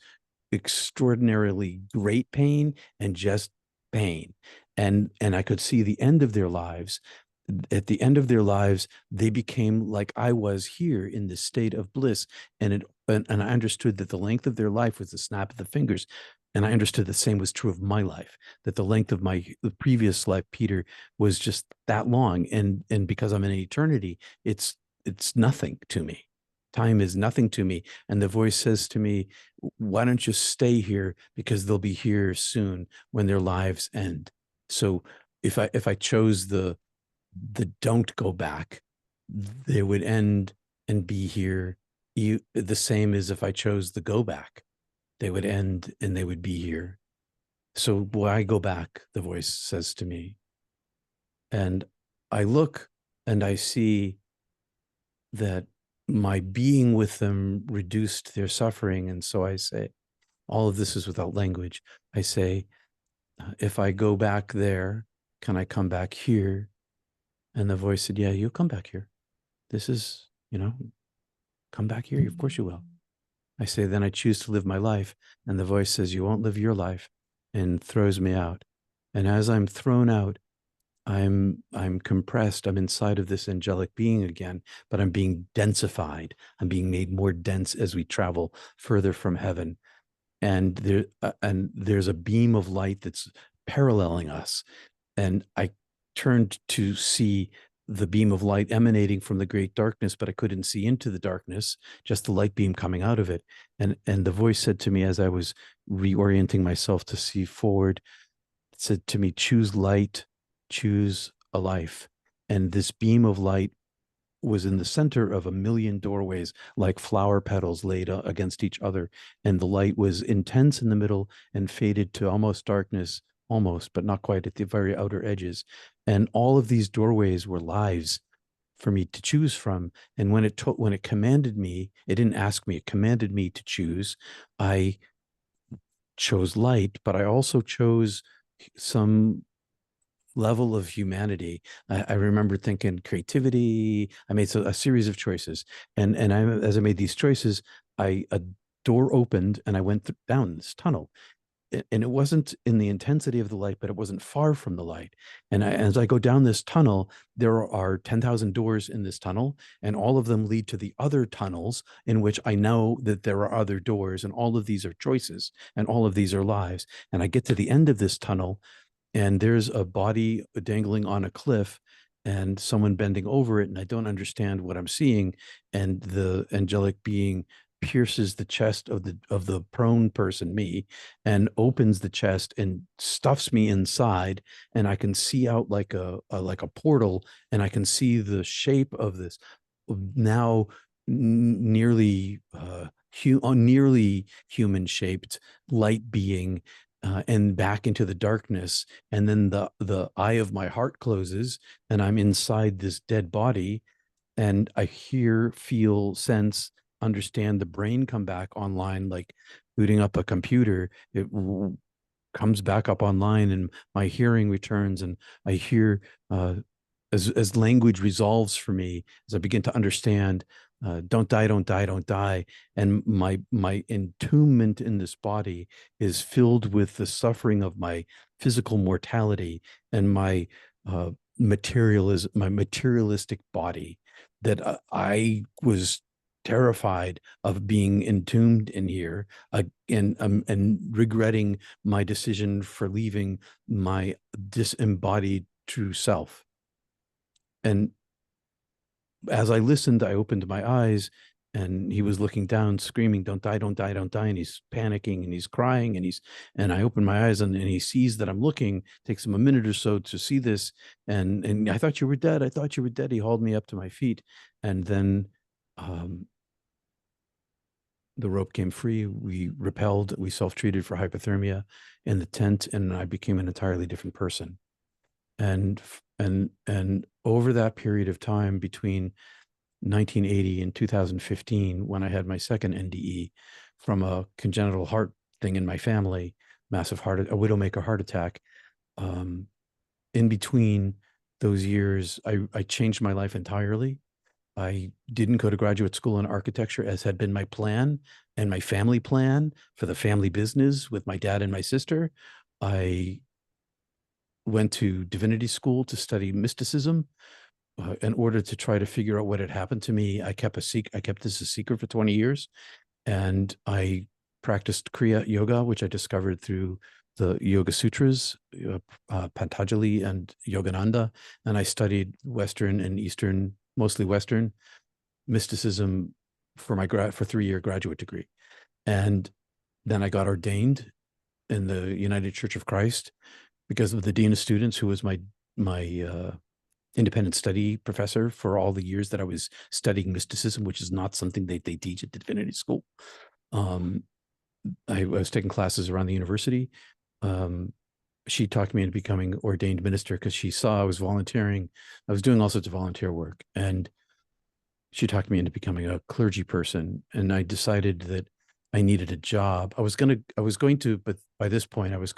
extraordinarily great pain and just pain. And I could see the end of their lives. At the end of their lives, they became like I was here in this state of bliss. And I understood that the length of their life was the snap of the fingers. And I understood the same was true of my life, that the length of the previous life, Peter, was just that long. And because I'm in eternity, it's nothing to me. Time is nothing to me. And the voice says to me, why don't you stay here? Because they'll be here soon when their lives end. So if I chose the don't go back, they would end and be here the same as if I chose the go back. They would end and they would be here. So why go back? The voice says to me. And I look and I see that my being with them reduced their suffering. And so I say, all of this is without language. I say, if I go back there, can I come back here? And the voice said, yeah, you'll come back here. This is, come back here. Of course you will. I say, then I choose to live my life. And the voice says, you won't live your life, and throws me out. And as I'm thrown out, I'm compressed. I'm inside of this angelic being again, but I'm being densified. I'm being made more dense as we travel further from heaven. And there's a beam of light that's paralleling us. And I turned to see the beam of light emanating from the great darkness, but I couldn't see into the darkness, just the light beam coming out of it. And the voice said to me, as I was reorienting myself to see forward, it said to me, choose light, choose a life. And this beam of light was in the center of 1,000,000 doorways, like flower petals laid against each other. And the light was intense in the middle and faded to almost darkness, almost, but not quite, at the very outer edges. And all of these doorways were lives for me to choose from. And when it commanded me, it didn't ask me, it commanded me to choose. I chose light, but I also chose some level of humanity. I remember thinking creativity. I made a series of choices, and as I made these choices, a door opened and I went down this tunnel. And it wasn't in the intensity of the light, but it wasn't far from the light. And as I go down this tunnel, there are 10,000 doors in this tunnel, and all of them lead to the other tunnels in which I know that there are other doors, and all of these are choices, and all of these are lives. And I get to the end of this tunnel, and there's a body dangling on a cliff and someone bending over it, and I don't understand what I'm seeing, and the angelic being pierces the chest of the prone person, me, and opens the chest and stuffs me inside, and I can see out like a portal, and I can see the shape of this now nearly nearly human shaped light being, and back into the darkness. And then the eye of my heart closes, and I'm inside this dead body, and I hear, feel, sense, understand the brain come back online, like booting up a computer. It comes back up online, and my hearing returns, and I hear, as language resolves for me, as I begin to understand, don't die, don't die, don't die. And my entombment in this body is filled with the suffering of my physical mortality and my materialistic body, that I was terrified of being entombed in here, and regretting my decision for leaving my disembodied true self. And as I listened, I opened my eyes, and he was looking down, screaming, don't die, don't die, don't die. And he's panicking and he's crying, and I open my eyes, and he sees that I'm looking. Takes him a minute or so to see this. And I thought you were dead. I thought you were dead. He hauled me up to my feet. And then the rope came free. We repelled, we self-treated for hypothermia in the tent, and I became an entirely different person. And over that period of time between 1980 and 2015, when I had my second NDE from a congenital heart thing in my family, a widowmaker heart attack, in between those years, I changed my life entirely. I didn't go to graduate school in architecture, as had been my plan and my family plan for the family business with my dad and my sister. I went to divinity school to study mysticism, in order to try to figure out what had happened to me. I kept this a secret for 20 years, and I practiced Kriya Yoga, which I discovered through the Yoga Sutras, Patanjali and Yogananda, and I studied Western and Eastern, mostly Western mysticism for my 3-year graduate degree. And then I got ordained in the United Church of Christ because of the dean of students, who was my independent study professor for all the years that I was studying mysticism, which is not something they teach at the divinity school. I was taking classes around the university. She talked me into becoming ordained minister because she saw I was volunteering. I was doing all sorts of volunteer work, and she talked me into becoming a clergy person. And I decided that I needed a job. I was going to, but by this point I was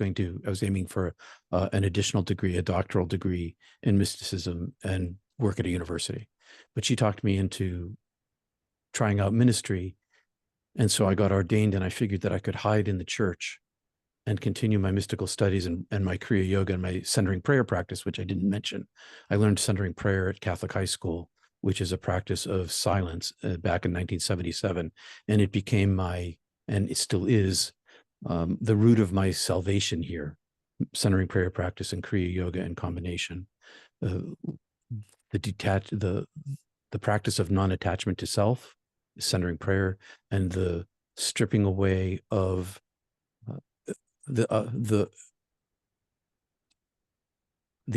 aiming for an additional degree, a doctoral degree in mysticism, and work at a university. But she talked me into trying out ministry. And so I got ordained, and I figured that I could hide in the church and continue my mystical studies and my Kriya Yoga and my centering prayer practice, which I didn't mention. I learned centering prayer at Catholic high school, which is a practice of silence, back in 1977. And it became and it still is, the root of my salvation here, centering prayer practice and Kriya Yoga in combination. The practice of non-attachment to self, centering prayer, and the stripping away of the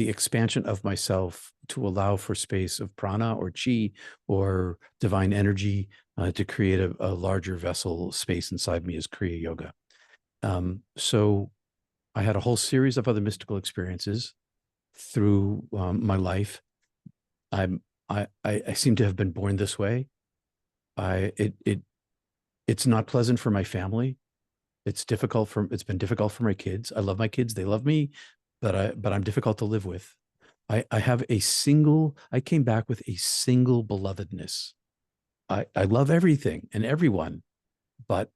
expansion of myself to allow for space of prana or chi or divine energy, to create a larger vessel space inside me, is Kriya Yoga. So I had a whole series of other mystical experiences through my life. I seem to have been born this way. It's not pleasant for my family. It's been difficult for my kids. I love my kids. They love me, but I'm difficult to live with. I came back with a single belovedness. I love everything and everyone, but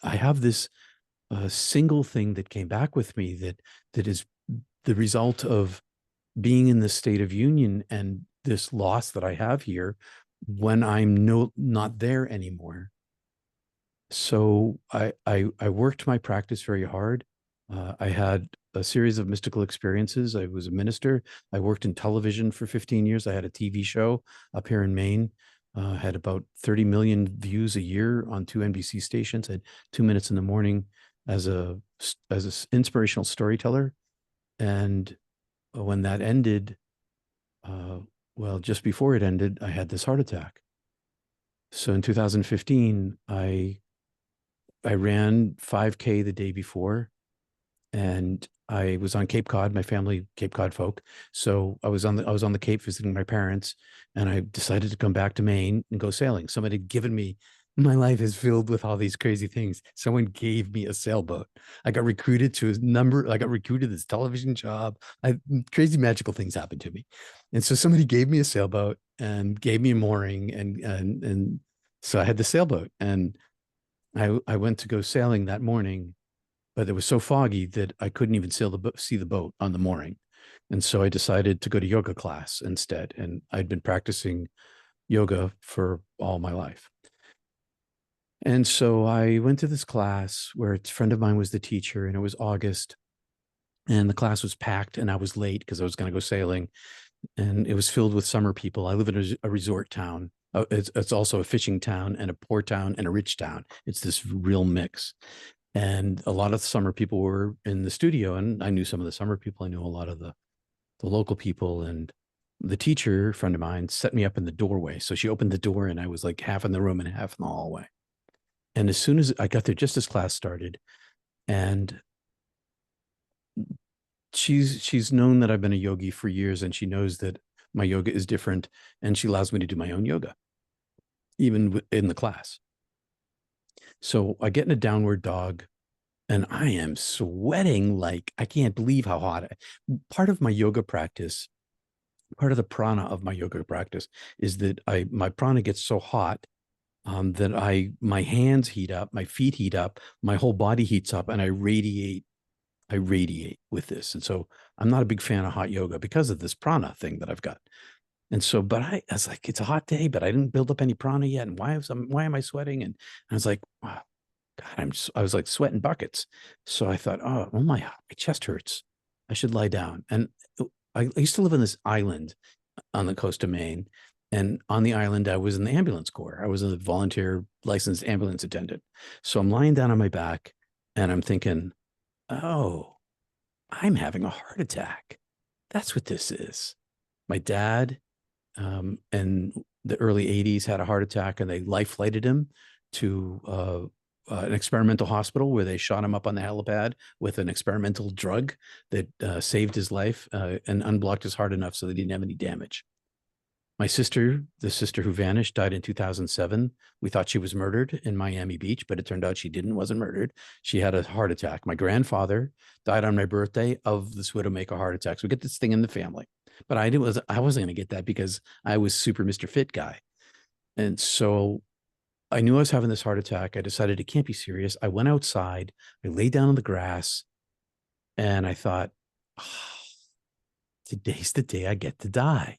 I have this single thing that came back with me that is the result of being in this state of union and this loss that I have here when I'm not there anymore. So I worked my practice very hard. I had a series of mystical experiences. I was a minister. I worked in television for 15 years. I had a TV show up here in Maine. Had about 30 million views a year on 2 NBC stations. I had 2 minutes in the morning as a inspirational storyteller. And when that ended, well, just before it ended, I had this heart attack. So in 2015, I ran 5K the day before, and I was on Cape Cod, my family, Cape Cod folk. So I was on the Cape visiting my parents, and I decided to come back to Maine and go sailing. Somebody had given me, my life is filled with all these crazy things. Someone gave me a sailboat. I got recruited to I got recruited to this television job. Crazy magical things happened to me. And so somebody gave me a sailboat and gave me a mooring, and so I had the sailboat, and I went to go sailing that morning, but it was so foggy that I couldn't even see the boat on the mooring. And so I decided to go to yoga class instead. And I'd been practicing yoga for all my life. And so I went to this class where a friend of mine was the teacher, and it was August, and the class was packed, and I was late because I was going to go sailing, and it was filled with summer people. I live in a resort town. It's also a fishing town and a poor town and a rich town. It's this real mix. And a lot of summer people were in the studio, and I knew some of the summer people. I knew a lot of the local people, and the teacher friend of mine set me up in the doorway. So she opened the door, and I was like half in the room and half in the hallway. And as soon as I got there, just as class started, and she's known that I've been a yogi for years, and she knows that my yoga is different, and she allows me to do my own yoga, even in the class. So I get in a downward dog, and I am sweating like I can't believe how hot. Part of my yoga practice, part of the prana of my yoga practice is that my prana gets so hot that my hands heat up, my feet heat up, my whole body heats up, and I radiate with this. And so I'm not a big fan of hot yoga because of this prana thing that I've got. And so, but I was like, it's a hot day, but I didn't build up any prana yet. And why am I sweating? And I was like, wow, God, I was like sweating buckets. So I thought, oh my chest hurts. I should lie down. And I used to live on this island on the coast of Maine. And on the island, I was in the ambulance corps. I was a volunteer licensed ambulance attendant. So I'm lying down on my back, and I'm thinking, oh, I'm having a heart attack. That's what this is. My dad in the early 80s had a heart attack, and they life flighted him to an experimental hospital where they shot him up on the helipad with an experimental drug that saved his life and unblocked his heart enough so that he didn't have any damage. My sister, the sister who vanished, died in 2007. We thought she was murdered in Miami Beach, but it turned out she wasn't murdered. She had a heart attack. My grandfather died on my birthday of this widowmaker heart attack. So we get this thing in the family. But I wasn't going to get that because I was super Mr. Fit guy. And so I knew I was having this heart attack. I decided it can't be serious. I went outside, I lay down on the grass, and I thought, oh, today's the day I get to die.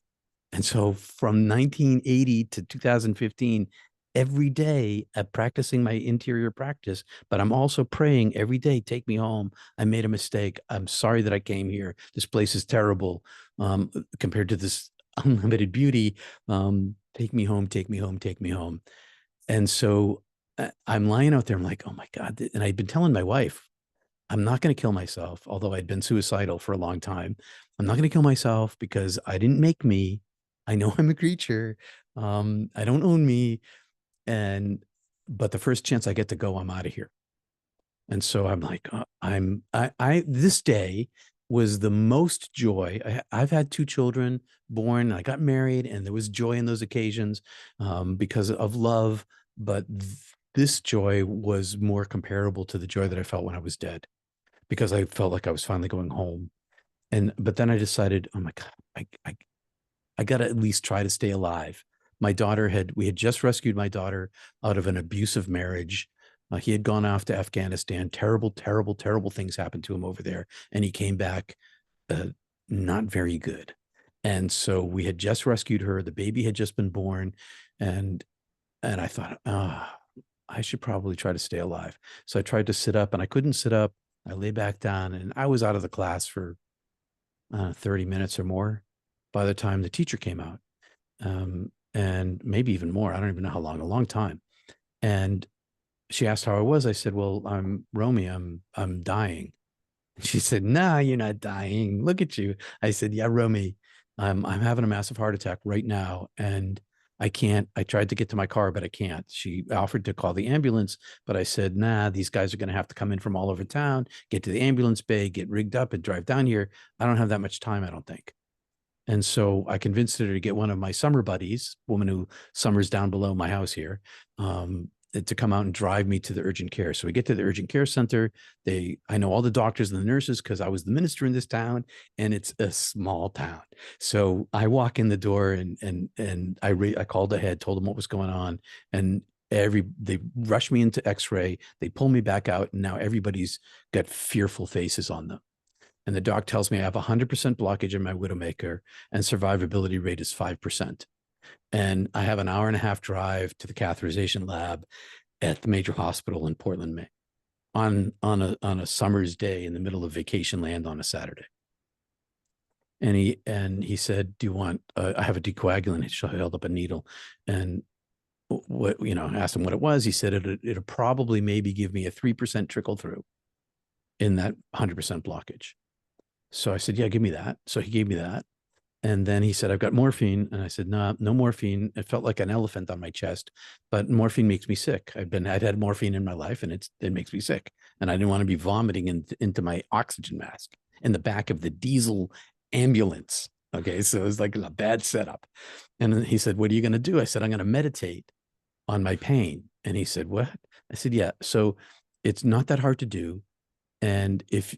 And so from 1980 to 2015, every day I'm practicing my interior practice, but I'm also praying every day, take me home. I made a mistake. I'm sorry that I came here. This place is terrible compared to this unlimited beauty. Take me home, take me home, take me home. And so I'm lying out there. I'm like, oh my God. And I'd been telling my wife, I'm not going to kill myself, although I'd been suicidal for a long time. I'm not going to kill myself because I didn't make me. I know I'm a creature. I don't own me. But the first chance I get to go, I'm out of here. And so I'm like, this day was the most joy. I've had 2 children born. I got married, and there was joy in those occasions because of love. But this joy was more comparable to the joy that I felt when I was dead, because I felt like I was finally going home. But then I decided, oh my God, I got to at least try to stay alive. We had just rescued my daughter out of an abusive marriage. He had gone off to Afghanistan. Terrible, terrible, terrible things happened to him over there. And he came back not very good. And so we had just rescued her. The baby had just been born. And I thought, I should probably try to stay alive. So I tried to sit up, and I couldn't sit up I lay back down, and I was out of the class for 30 minutes or more by the time the teacher came out. And maybe even more. I don't even know how long, a long time. And she asked how I was. I said, well, I'm Romy. I'm dying. She said, "Nah, you're not dying. Look at you." I said, "Yeah, Romy, I'm having a massive heart attack right now, and I can't. I tried to get to my car, but I can't." She offered to call the ambulance, but I said, "Nah, these guys are going to have to come in from all over town, get to the ambulance bay, get rigged up, and drive down here. I don't have that much time, I don't think." And so I convinced her to get one of my summer buddies, woman who summers down below my house here, to come out and drive me to the urgent care. So we get to the urgent care center. I know all the doctors and the nurses because I was the minister in this town, and it's a small town. So I walk in the door, and I called ahead, told them what was going on, and they rush me into X-ray. They pull me back out, and now everybody's got fearful faces on them. And the doc tells me I have 100% blockage in my widowmaker, and survivability rate is 5%. And I have an hour and a half drive to the catheterization lab at the major hospital in Portland, Maine, on a summer's day in the middle of vacation land on a Saturday. And he said, "Do you want? I have a decoagulant." He held up a needle, and asked him what it was. He said it'll probably maybe give me a 3% trickle through in that 100% blockage. So I said, "Yeah, give me that." So he gave me that. And then he said, "I've got morphine." And I said, "No, no morphine." It felt like an elephant on my chest, but morphine makes me sick. I'd had morphine in my life, and it makes me sick. And I didn't want to be vomiting into my oxygen mask in the back of the diesel ambulance. Okay. So it was like a bad setup. And then he said, "What are you going to do?" I said, "I'm going to meditate on my pain." And he said, "What?" I said, "Yeah. So it's not that hard to do. And if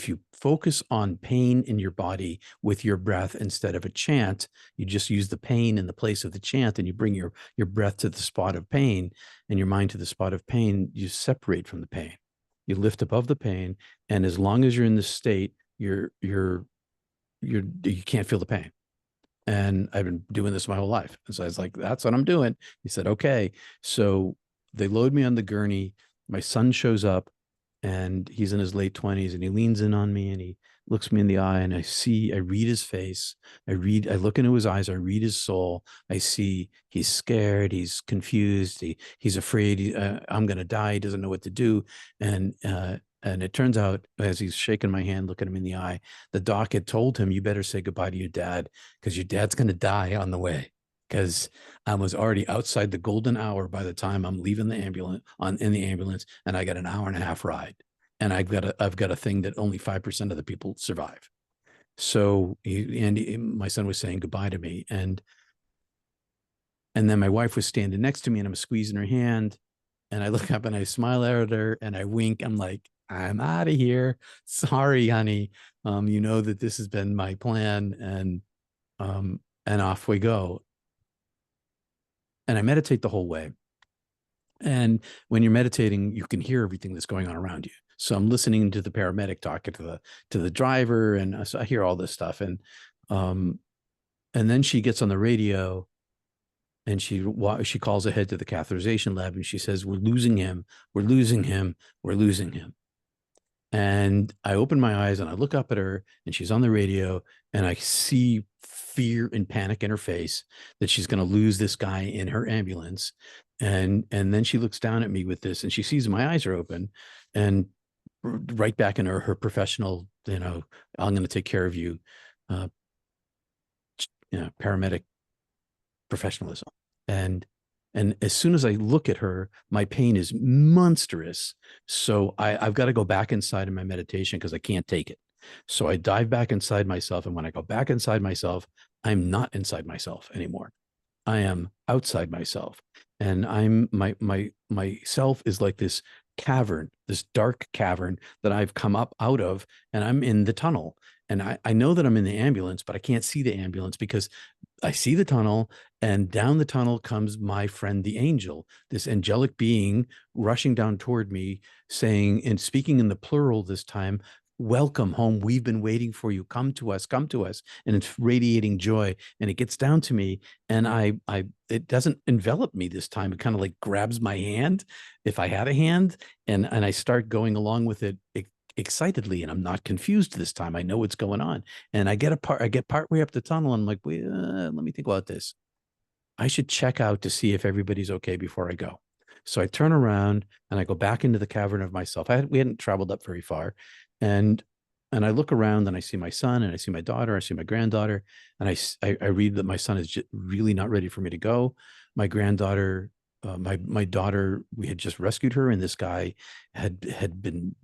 you focus on pain in your body with your breath instead of a chant, you just use the pain in the place of the chant, and you bring your breath to the spot of pain and your mind to the spot of pain, you separate from the pain. You lift above the pain. And as long as you're in this state, you can't feel the pain." And I've been doing this my whole life. And so I was like, "That's what I'm doing." He said, "Okay." So they load me on the gurney. My son shows up, and he's in his late 20s, and he leans in on me, and he looks me in the eye, and I read his face. I look into his eyes. I read his soul. I see he's scared. He's confused. He's afraid. I'm going to die. He doesn't know what to do. And it turns out, as he's shaking my hand, looking him in the eye, the doc had told him, "You better say goodbye to your dad, because your dad's going to die on the way." Because I was already outside the golden hour by the time I'm leaving the ambulance in the ambulance, and I got an hour and a half ride, and I've got a thing that only 5% of the people survive. So my son was saying goodbye to me, and then my wife was standing next to me, and I'm squeezing her hand, and I look up and I smile at her and I wink. I'm like, "I'm out of here. Sorry, honey. You know that this has been my plan," and off we go. And I meditate the whole way. And when you're meditating, you can hear everything that's going on around you. So I'm listening to the paramedic talking to the driver, and so I hear all this stuff. And then she gets on the radio, and she calls ahead to the catheterization lab, and she says, "We're losing him. We're losing him. We're losing him." And I open my eyes and I look up at her, and she's on the radio, and I see fear and panic in her face that she's going to lose this guy in her ambulance. And then she looks down at me with this, and she sees my eyes are open, and right back in her professional, "I'm going to take care of you," paramedic professionalism. And as soon as I look at her, my pain is monstrous. So I've got to go back inside in my meditation because I can't take it. So I dive back inside myself. And when I go back inside myself, I'm not inside myself anymore. I am outside myself. And my self is like this cavern, this dark cavern that I've come up out of, and I'm in the tunnel. And I know that I'm in the ambulance, but I can't see the ambulance because I see the tunnel, and down the tunnel comes my friend, the angel, this angelic being rushing down toward me, saying, and speaking in the plural this time, welcome home. We've been waiting for you. Come to us, come to us. And it's radiating joy. And it gets down to me, and it doesn't envelop me this time. It kind of like grabs my hand, if I had a hand, and I start going along with it excitedly, and I'm not confused this time. I know what's going on. And I get partway up the tunnel, and I'm like, wait, let me think about this. I should check out to see if everybody's okay before I go. So I turn around and I go back into the cavern of myself. We hadn't traveled up very far. And I look around and I see my son and I see my daughter, I see my granddaughter, and I read that my son is just really not ready for me to go. My granddaughter, my daughter, we had just rescued her, and this guy had been,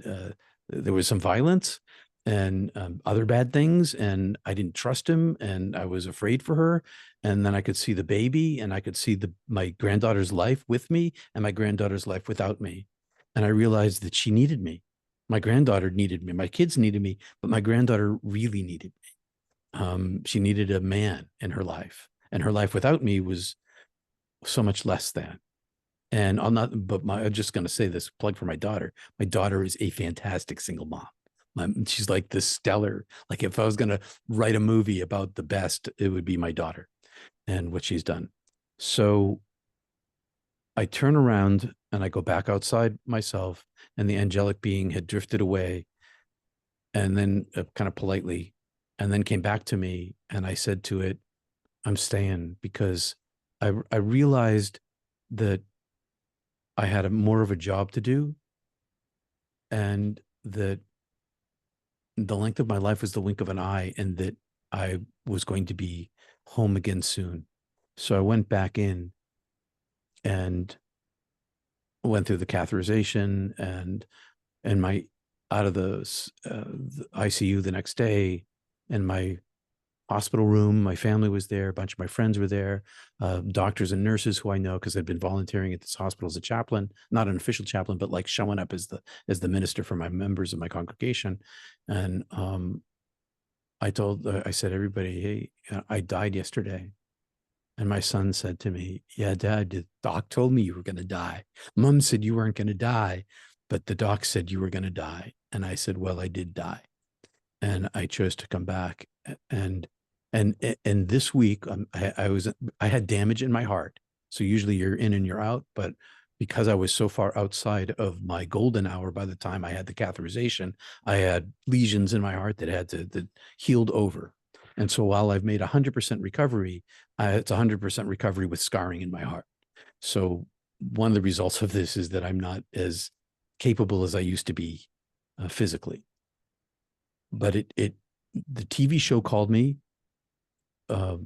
there was some violence and other bad things, and I didn't trust him, and I was afraid for her. And then I could see the baby, and I could see my granddaughter's life with me and my granddaughter's life without me. And I realized that she needed me. My granddaughter needed me. My kids needed me, but my granddaughter really needed me. She needed a man in her life, and her life without me was so much less than. And I'm just going to say this, plug for my daughter. My daughter is a fantastic single mom. She's like this stellar, like if I was going to write a movie about the best, it would be my daughter and what she's done. So I turn around and I go back outside myself, and the angelic being had drifted away, and then kind of politely, and then came back to me, and I said to it, I'm staying, because I realized that I had more of a job to do, and that the length of my life was the wink of an eye, and that I was going to be home again soon. So I went back in and went through the catheterization and out of the ICU the next day, and my hospital room, my family was there, a bunch of my friends were there, doctors and nurses who I know because I'd been volunteering at this hospital as a chaplain, not an official chaplain, but like showing up as the minister for my members of my congregation. And I said, everybody, hey, I died yesterday. And my son said to me, yeah, Dad, the doc told me you were going to die. Mom said you weren't going to die, but the doc said you were going to die. And I said, well, I did die. And I chose to come back. And this week, I had damage in my heart. So usually you're in and you're out, but because I was so far outside of my golden hour, by the time I had the catheterization, I had lesions in my heart that healed over. And so while I've made 100% recovery, it's 100% recovery with scarring in my heart. So one of the results of this is that I'm not as capable as I used to be physically. But the TV show called me. A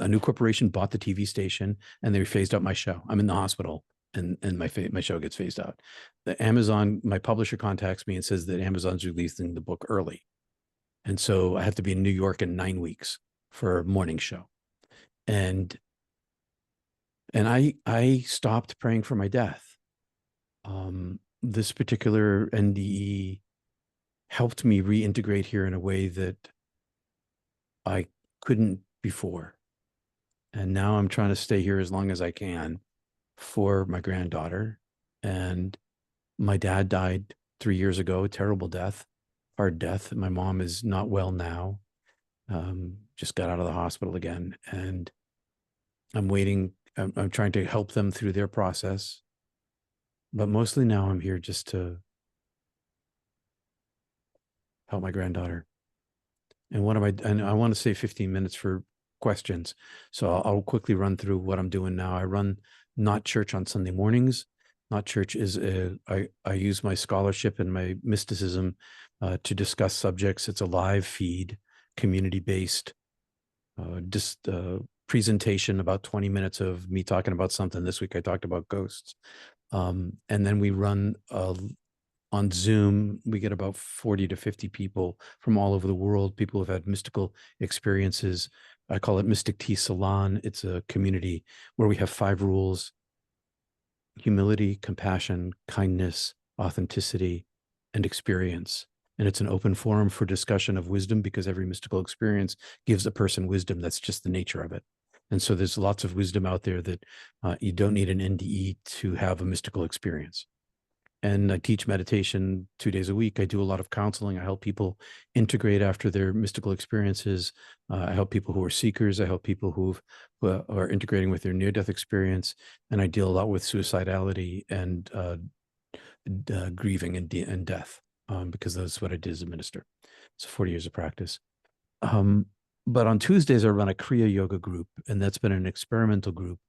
new corporation bought the TV station, and they phased out my show. I'm in the hospital, and my show gets phased out. My publisher contacts me and says that Amazon's releasing the book early. And so I have to be in New York in 9 weeks for a morning show. And I stopped praying for my death. This particular NDE helped me reintegrate here in a way that I couldn't before. And now I'm trying to stay here as long as I can for my granddaughter. And my dad died 3 years ago, a terrible death, hard death. My mom is not well now. Just got out of the hospital again. And I'm waiting. I'm trying to help them through their process. But mostly now I'm here just to help my granddaughter. And I want to save 15 minutes for questions. So I'll quickly run through what I'm doing now. I run Not Church on Sunday mornings. Not Church is I use my scholarship and my mysticism to discuss subjects. It's a live feed, community-based, presentation, about 20 minutes of me talking about something. This week I talked about ghosts. And then we run on Zoom. We get about 40 to 50 people from all over the world, people who've had mystical experiences. I call it Mystic Tea Salon. It's a community where we have 5 rules: humility, compassion, kindness, authenticity, and experience. And it's an open forum for discussion of wisdom, because every mystical experience gives a person wisdom. That's just the nature of it. And so there's lots of wisdom out there that you don't need an NDE to have a mystical experience. and I teach meditation 2 days a week. I do a lot of counseling. I help people integrate after their mystical experiences. I help people who are seekers. I help people who are integrating with their near-death experience. And I deal a lot with suicidality and grieving and death, because that's what I did as a minister. So 40 years of practice. But on Tuesdays, I run a Kriya Yoga group, and that's been an experimental group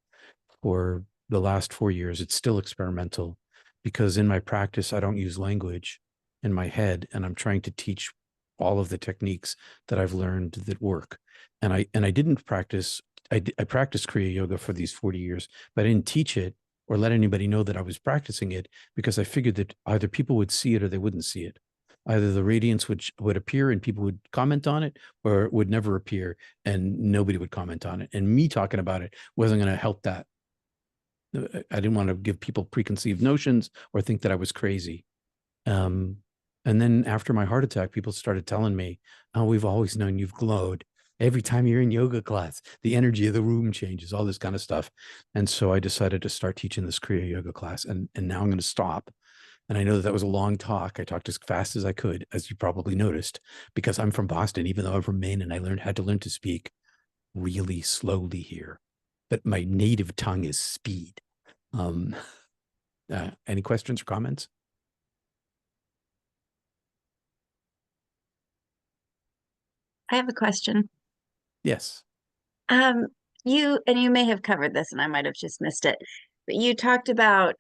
for the last 4 years. It's still experimental because in my practice, I don't use language in my head, and I'm trying to teach all of the techniques that I've learned that work. And I didn't practice, I practiced Kriya Yoga for these 40 years, but I didn't teach it or let anybody know that I was practicing it, because I figured that either people would see it or they wouldn't see it. Either the radiance would appear and people would comment on it, or it would never appear and nobody would comment on it. And me talking about it wasn't going to help that. I didn't want to give people preconceived notions or think that I was crazy. And then after my heart attack, people started telling me, "Oh, we've always known you've glowed. Every time you're in yoga class, the energy of the room changes," all this kind of stuff. And so I decided to start teaching this Kriya Yoga class, and now I'm going to stop. And I know that was a long talk. I talked as fast as I could, as you probably noticed, because I'm from Boston, even though I'm from Maine, and I had to learn to speak really slowly here. But my native tongue is speed. Any questions or comments? I have a question. Yes. You may have covered this and I might have just missed it, but you talked about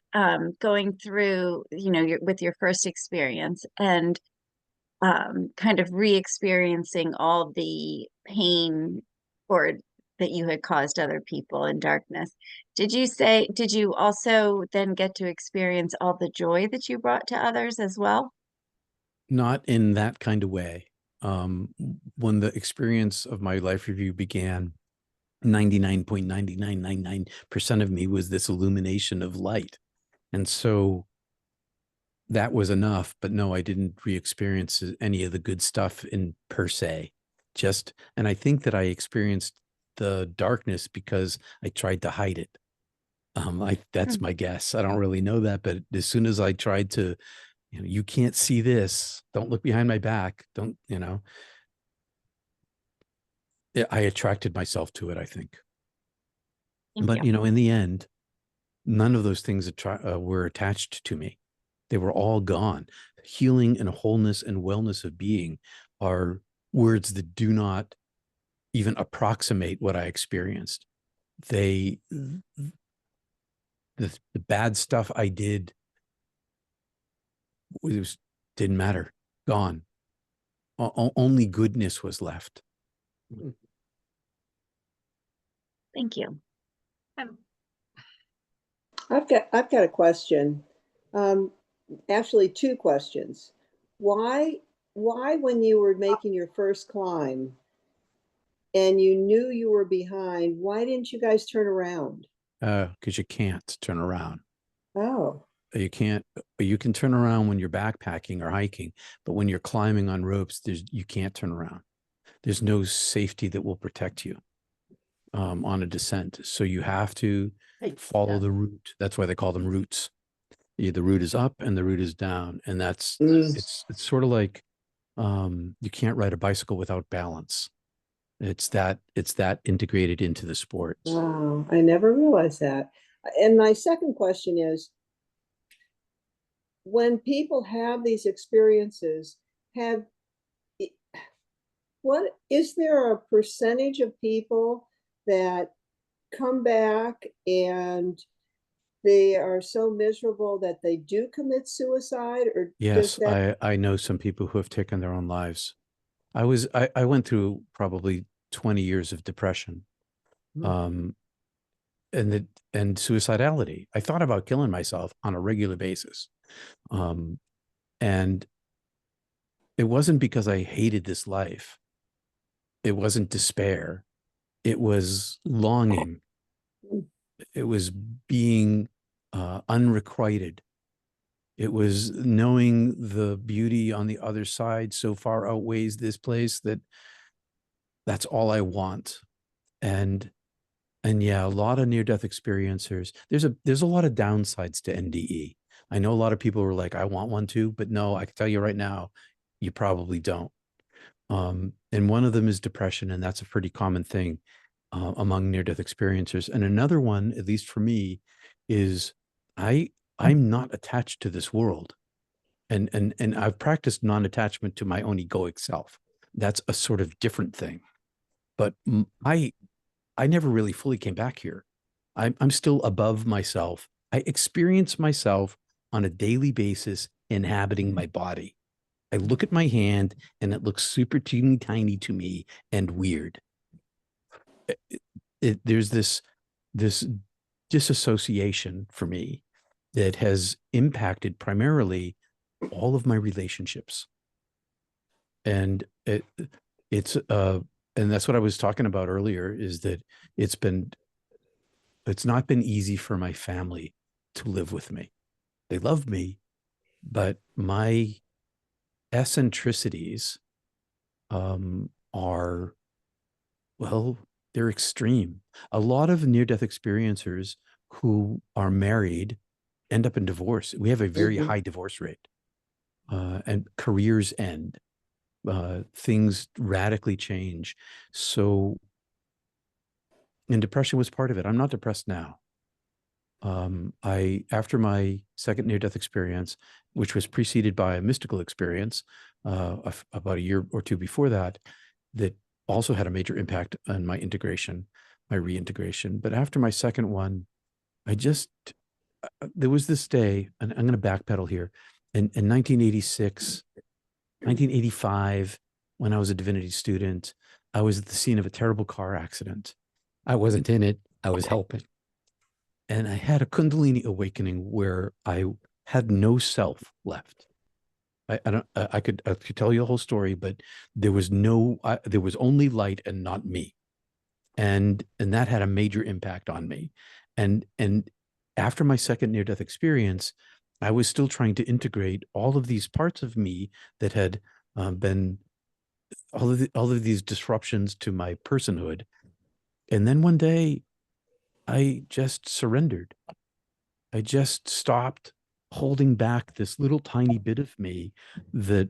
going through, with your first experience and kind of re-experiencing all the pain or that you had caused other people in darkness. Did you also then get to experience all the joy that you brought to others as well? Not in that kind of way. When the experience of my life review began, 99.9999% of me was this illumination of light. And so that was enough, but no, I didn't re-experience any of the good stuff in per se. And I think that I experienced the darkness because I tried to hide it. That's my guess. I don't really know that, but as soon as I tried to, you can't see this, don't look behind my back, don't, I attracted myself to it, I think. But, in the end, none of those things were attached to me. They were all gone. Healing and wholeness and wellness of being are words that do not even approximate what I experienced. The bad stuff I did didn't matter. Gone. Only goodness was left. Thank you. I've got a question. Actually, two questions. Why when you were making your first climb and you knew you were behind, why didn't you guys turn around? Because you can't turn around. Oh. You can turn around when you're backpacking or hiking, but when you're climbing on ropes, you can't turn around. There's no safety that will protect you on a descent. So you have to follow the route. That's why they call them routes. The route is up and the route is down. And it's sort of like you can't ride a bicycle without balance. It's that integrated into the sport. Wow, I never realized that. And my second question is, when people have these experiences, is there a percentage of people that come back and they are so miserable that they do commit suicide? Or yes, I know some people who have taken their own lives. I went through probably 20 years of depression, and suicidality. I thought about killing myself on a regular basis. And it wasn't because I hated this life. It wasn't despair. It was longing. It was being unrequited. It was knowing the beauty on the other side so far outweighs this place that's all I want. And yeah, a lot of near-death experiencers. There's a lot of downsides to NDE. I know a lot of people were like, I want one too, but no, I can tell you right now, you probably don't. And one of them is depression, and that's a pretty common thing among near-death experiencers. And another one, at least for me, is I'm not attached to this world. And I've practiced non-attachment to my own egoic self. That's a sort of different thing. But I never really fully came back here. I'm still above myself. I experience myself on a daily basis inhabiting my body. I look at my hand and it looks super teeny tiny to me and weird. There's this disassociation for me that has impacted primarily all of my relationships. And it's and that's what I was talking about earlier, is that it's not been easy for my family to live with me. They love me, but my eccentricities are, well, they're extreme. A lot of near-death experiencers who are married end up in divorce. We have a very high divorce rate, and careers end. Things radically change. So, and depression was part of it. I'm not depressed now. After my second near-death experience, which was preceded by a mystical experience about a year or two before that, that also had a major impact on my integration, my reintegration. But after my second one, there was this day, and I'm going to backpedal here, in 1986, 1985, when I was a divinity student, I was at the scene of a terrible car accident. I wasn't in it, I was helping. And I had a Kundalini awakening where I had no self left. I could tell you the whole story, but there was there was only light and not me. And that had a major impact on me. And after my second near-death experience, I was still trying to integrate all of these parts of me that had been all of these disruptions to my personhood. And then one day, I just surrendered. I just stopped holding back this little tiny bit of me that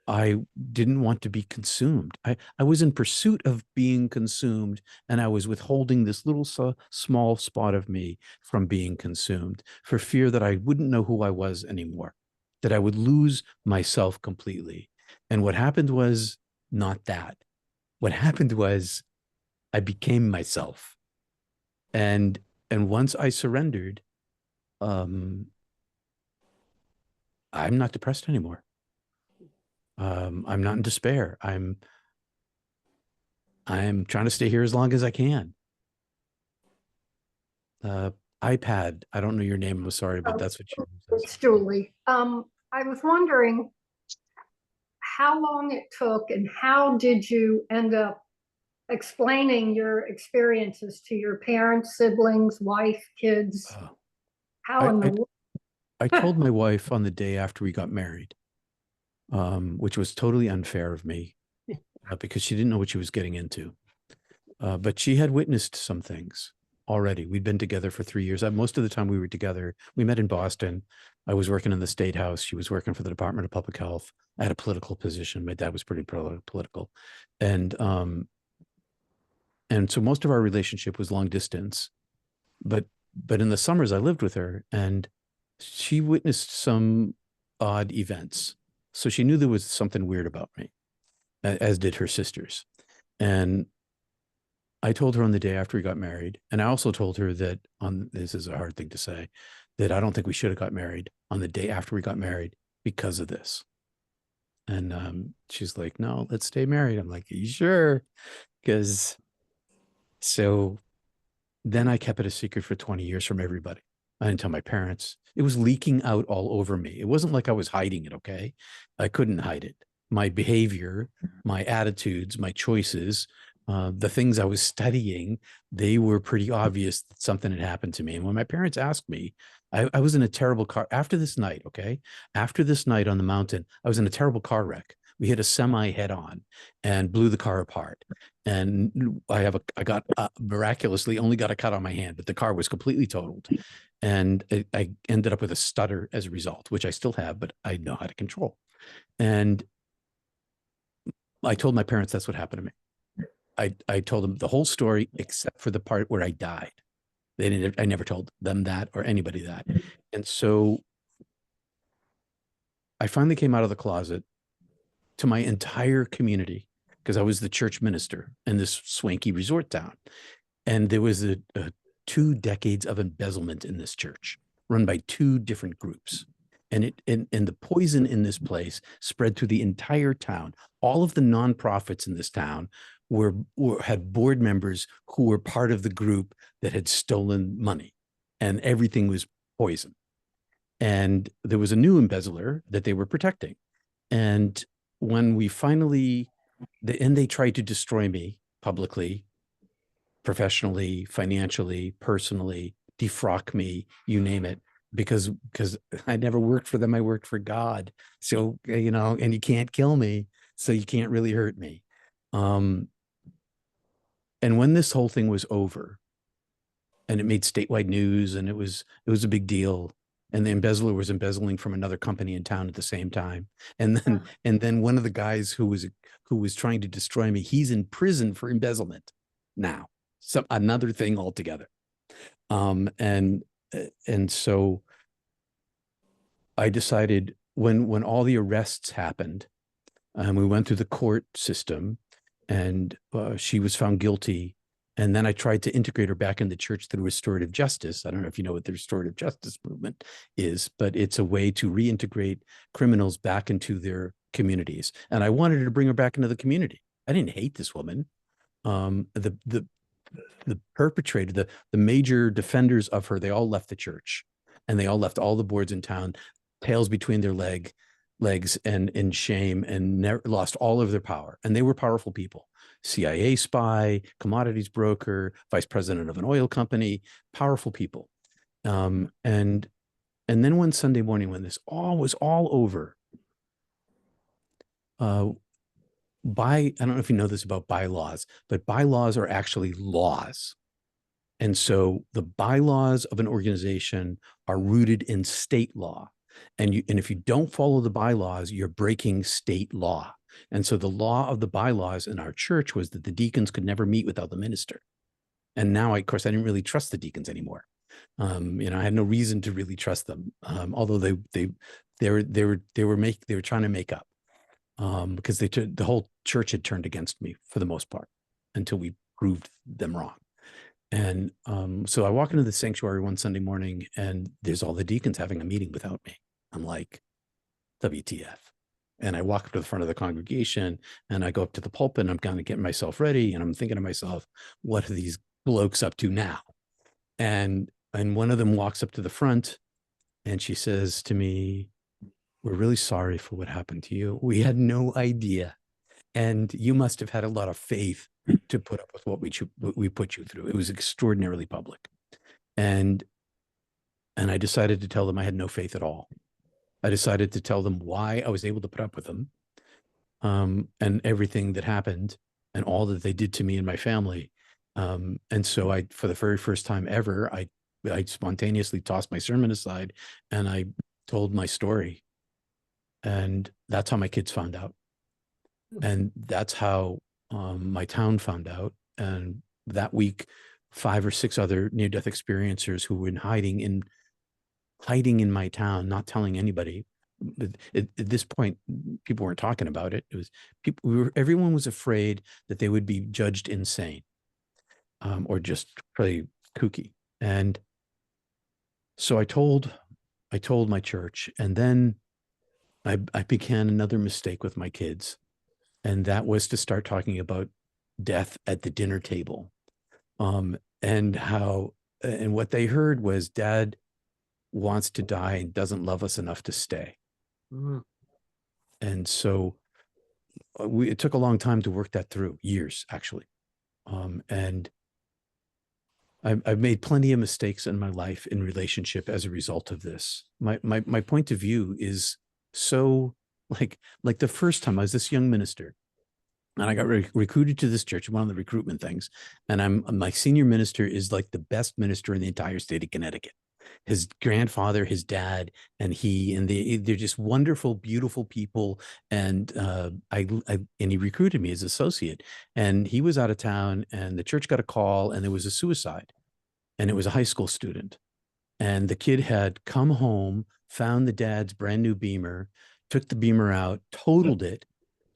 I didn't want to be consumed. I was in pursuit of being consumed, and I was withholding this little small spot of me from being consumed for fear that I wouldn't know who I was anymore, that I would lose myself completely. And what happened was not that. What happened was I became myself. And once I surrendered, I'm not depressed anymore. I'm not in despair. I'm trying to stay here as long as I can. iPad, I don't know your name. I'm sorry, but that's what you said. It's Julie. I was wondering how long it took and how did you end up explaining your experiences to your parents, siblings, wife, kids? How in the world? I told my wife on the day after we got married, which was totally unfair of me because she didn't know what she was getting into. But she had witnessed some things already. We'd been together for 3 years. Most of the time we were together. We met in Boston. I was working in the State House. She was working for the Department of Public Health. I had a political position. My dad was pretty political. And so most of our relationship was long distance. But in the summers I lived with her, and she witnessed some odd events. So she knew there was something weird about me, as did her sisters. And I told her on the day after we got married, and I also told her that this is a hard thing to say, that I don't think we should have got married on the day after we got married because of this. And she's like, no, let's stay married. I'm like, are you sure? So then I kept it a secret for 20 years from everybody. I didn't tell my parents. It was leaking out all over me. It wasn't like I was hiding it, okay? I couldn't hide it. My behavior, my attitudes, my choices, the things I was studying, they were pretty obvious that something had happened to me. And when my parents asked me, I was in a terrible car after this night, okay? After this night on the mountain, I was in a terrible car wreck. We hit a semi head on and blew the car apart. And I got miraculously only got a cut on my hand, but the car was completely totaled. And I ended up with a stutter as a result, which I still have, but I know how to control. And I told my parents that's what happened to me. I told them the whole story except for the part where I died. I never told them that or anybody that. And so I finally came out of the closet to my entire community because I was the church minister in this swanky resort town. And there was a 2 decades of embezzlement in this church run by 2 different groups. And the poison in this place spread through the entire town. All of the nonprofits in this town had board members who were part of the group that had stolen money, and everything was poison. And there was a new embezzler that they were protecting. And when we finally, they tried to destroy me publicly, professionally, financially, personally, defrock me, you name it, because I never worked for them. I worked for God. So, and you can't kill me, so you can't really hurt me. And when this whole thing was over and it made statewide news and it was a big deal, and the embezzler was embezzling from another company in town at the same time. And then one of the guys who was trying to destroy me, he's in prison for embezzlement now. Another thing altogether. And so I decided when all the arrests happened, and we went through the court system, and she was found guilty. And then I tried to integrate her back in the church through restorative justice. I don't know if you know what the restorative justice movement is, but it's a way to reintegrate criminals back into their communities. And I wanted to bring her back into the community. I didn't hate this woman. The perpetrator, the major defenders of her, they all left the church, and they all left all the boards in town, tails between their legs and in shame, and lost all of their power. And they were powerful people. CIA spy, commodities broker, vice president of an oil company, powerful people. And then one Sunday morning when this was all over, I don't know if you know this about bylaws, but bylaws are actually laws. And so the bylaws of an organization are rooted in state law. And if you don't follow the bylaws, you're breaking state law. And so the law of the bylaws in our church was that the deacons could never meet without the minister. And now, of course, I didn't really trust the deacons anymore. I had no reason to really trust them, although they were trying to make up, because the whole church had turned against me for the most part until we proved them wrong. And so I walk into the sanctuary one Sunday morning, and there's all the deacons having a meeting without me. I'm like, WTF. And I walk up to the front of the congregation, and I go up to the pulpit, and I'm kind of getting myself ready. And I'm thinking to myself, what are these blokes up to now? And one of them walks up to the front, and she says to me, "We're really sorry for what happened to you. We had no idea. And you must have had a lot of faith to put up with what we put you through. It was extraordinarily public." And I decided to tell them I had no faith at all. I decided to tell them why I was able to put up with them, and everything that happened and all that they did to me and my family. And so for the very first time ever, I spontaneously tossed my sermon aside and I told my story. And that's how my kids found out. And that's how my town found out. And that week, 5 or 6 other near-death experiencers who were hiding in my town, not telling anybody. At this point, people weren't talking about it. It was everyone was afraid that they would be judged insane, or just really kooky. And so I told my church, and then I began another mistake with my kids. And that was to start talking about death at the dinner table. And what they heard was, Dad wants to die and doesn't love us enough to stay. Mm. And so it took a long time to work that through, years actually. And I've made plenty of mistakes in my life in relationship as a result of this. My point of view is so like the first time I was this young minister, and I got recruited to this church, one of the recruitment things. And my senior minister is like the best minister in the entire state of Connecticut. His grandfather, his dad, and they're just wonderful, beautiful people. And and he recruited me as associate. And he was out of town, and the church got a call, and there was a suicide, and it was a high school student. And the kid had come home, found the dad's brand new Beamer, took the Beamer out, totaled it,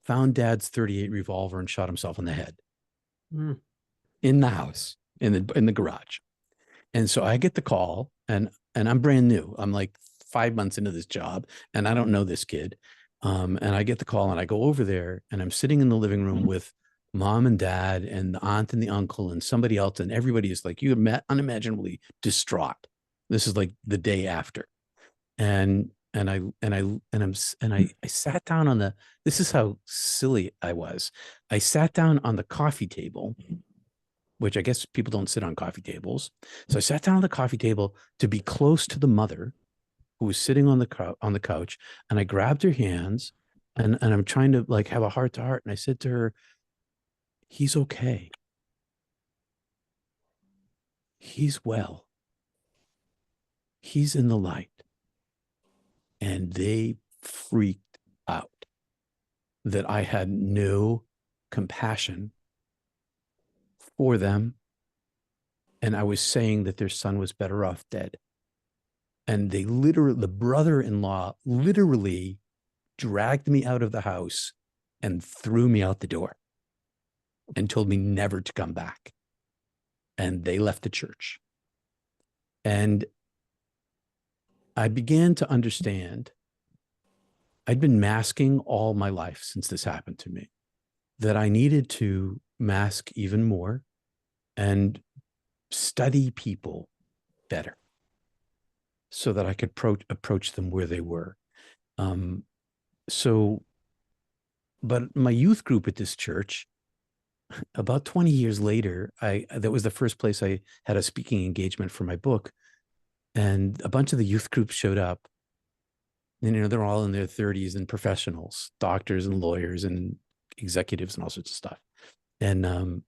found dad's .38 revolver, and shot himself in the head in the house, in the garage. And so I get the call, and I'm brand new. I'm like 5 months into this job, and I don't know this kid. And I get the call, and I go over there, and I'm sitting in the living room with mom and dad and the aunt and the uncle and somebody else, and everybody is like, you met unimaginably distraught. This is like the day after. And I sat down on this is how silly I was. I sat down on the coffee table, which I guess people don't sit on coffee tables. So I sat down on the coffee table to be close to the mother who was sitting on the couch, and I grabbed her hands, and I'm trying to like have a heart to heart. And I said to her, he's okay. He's well. He's in the light. And they freaked out that I had no compassion for them. And I was saying that their son was better off dead. And the brother-in-law literally dragged me out of the house and threw me out the door and told me never to come back. And they left the church. And I began to understand, I'd been masking all my life since this happened to me, that I needed to mask even more and study people better so that I could approach them where they were. But my youth group at this church, about 20 years later, that was the first place I had a speaking engagement for my book. And a bunch of the youth groups showed up, and, they're all in their 30s and professionals, doctors and lawyers and executives and all sorts of stuff. And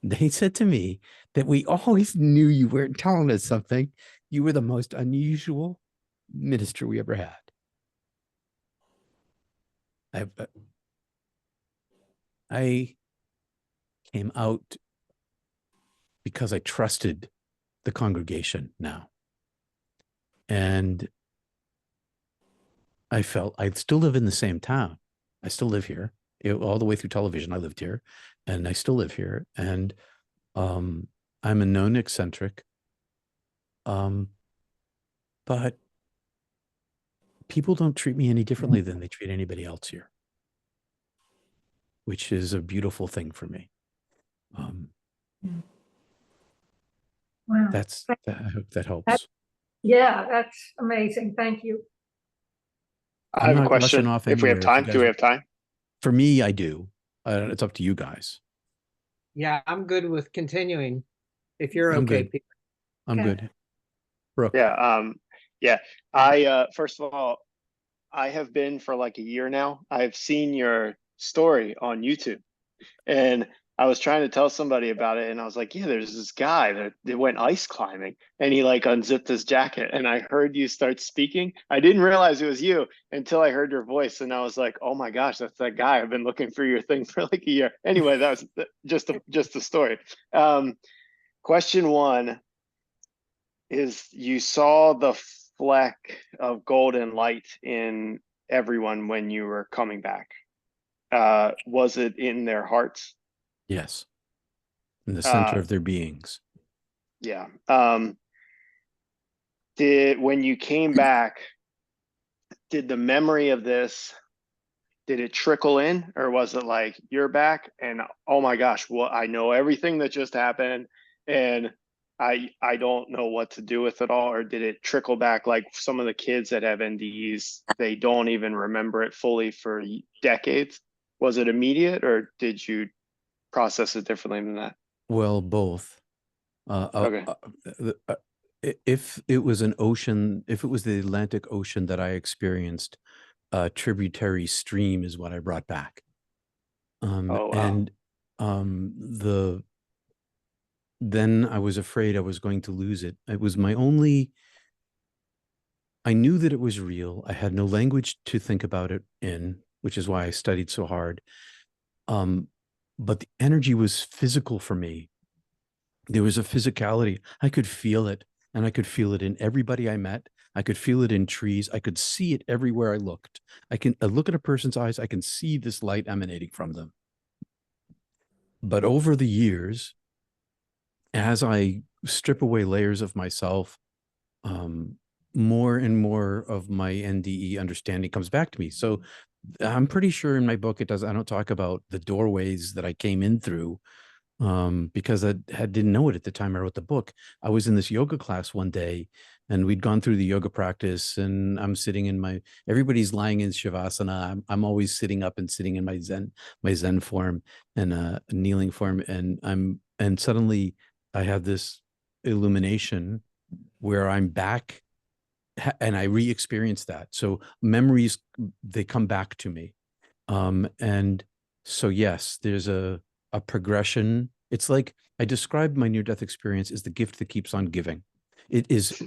they said to me that we always knew you weren't telling us something. You were the most unusual minister we ever had. I came out because I trusted the congregation now. And I felt I still live in the same town. I still live here. All the way through television, I lived here, and I still live here. And I'm a known eccentric. But people don't treat me any differently than they treat anybody else here, which is a beautiful thing for me. Wow. I hope that helps. Yeah, that's amazing. Thank you. I have a not rushing question. off If we have anywhere. time, do we have time? For me, I do. It's up to you guys. Yeah, I'm good with continuing. If you're I'm okay, good. Peter. I'm Okay. good. Brooke. Yeah. I first of all, I have been for like a year now. I've seen your story on YouTube, and I was trying to tell somebody about it, and I was like, yeah, there's this guy that went ice climbing, and he like unzipped his jacket, and I heard you start speaking. I didn't realize it was you until I heard your voice, and I was like, oh my gosh, that's that guy. I've been looking for your thing for like a year. Anyway, that was just a story. Question one is, you saw the fleck of golden light in everyone when you were coming back. Was it in their hearts? Yes. In the center of their beings. Yeah. When you came back, did the memory of this, did it trickle in, or was it like, you're back and oh my gosh, well, I know everything that just happened and I don't know what to do with it all? Or did it trickle back like some of the kids that have NDEs, they don't even remember it fully for decades? Was it immediate, or did you process it differently than that? Well, both. Okay. If it was an ocean, if it was the Atlantic Ocean that I experienced, tributary stream is what I brought back. Oh, wow. And then I was afraid I was going to lose it. It was my only, I knew that it was real. I had no language to think about it in, which is why I studied so hard. But the energy was physical for me. There was a physicality. I could feel it, and I could feel it in everybody I met. I could feel it in trees. I could see it everywhere I looked. I look at a person's eyes. I can see this light emanating from them. But over the years, as I strip away layers of myself, more and more of my NDE understanding comes back to me. So I'm pretty sure in my book, I don't talk about the doorways that I came in through, because I didn't know it at the time I wrote the book. I was in this yoga class one day, and we'd gone through the yoga practice, and I'm sitting in everybody's lying in Shavasana. I'm always sitting up and sitting in my Zen form and kneeling form. And suddenly I have this illumination where I'm back, and I re-experience that. So memories, they come back to me. And so, yes, there's a progression. It's like I described my near-death experience as the gift that keeps on giving. It is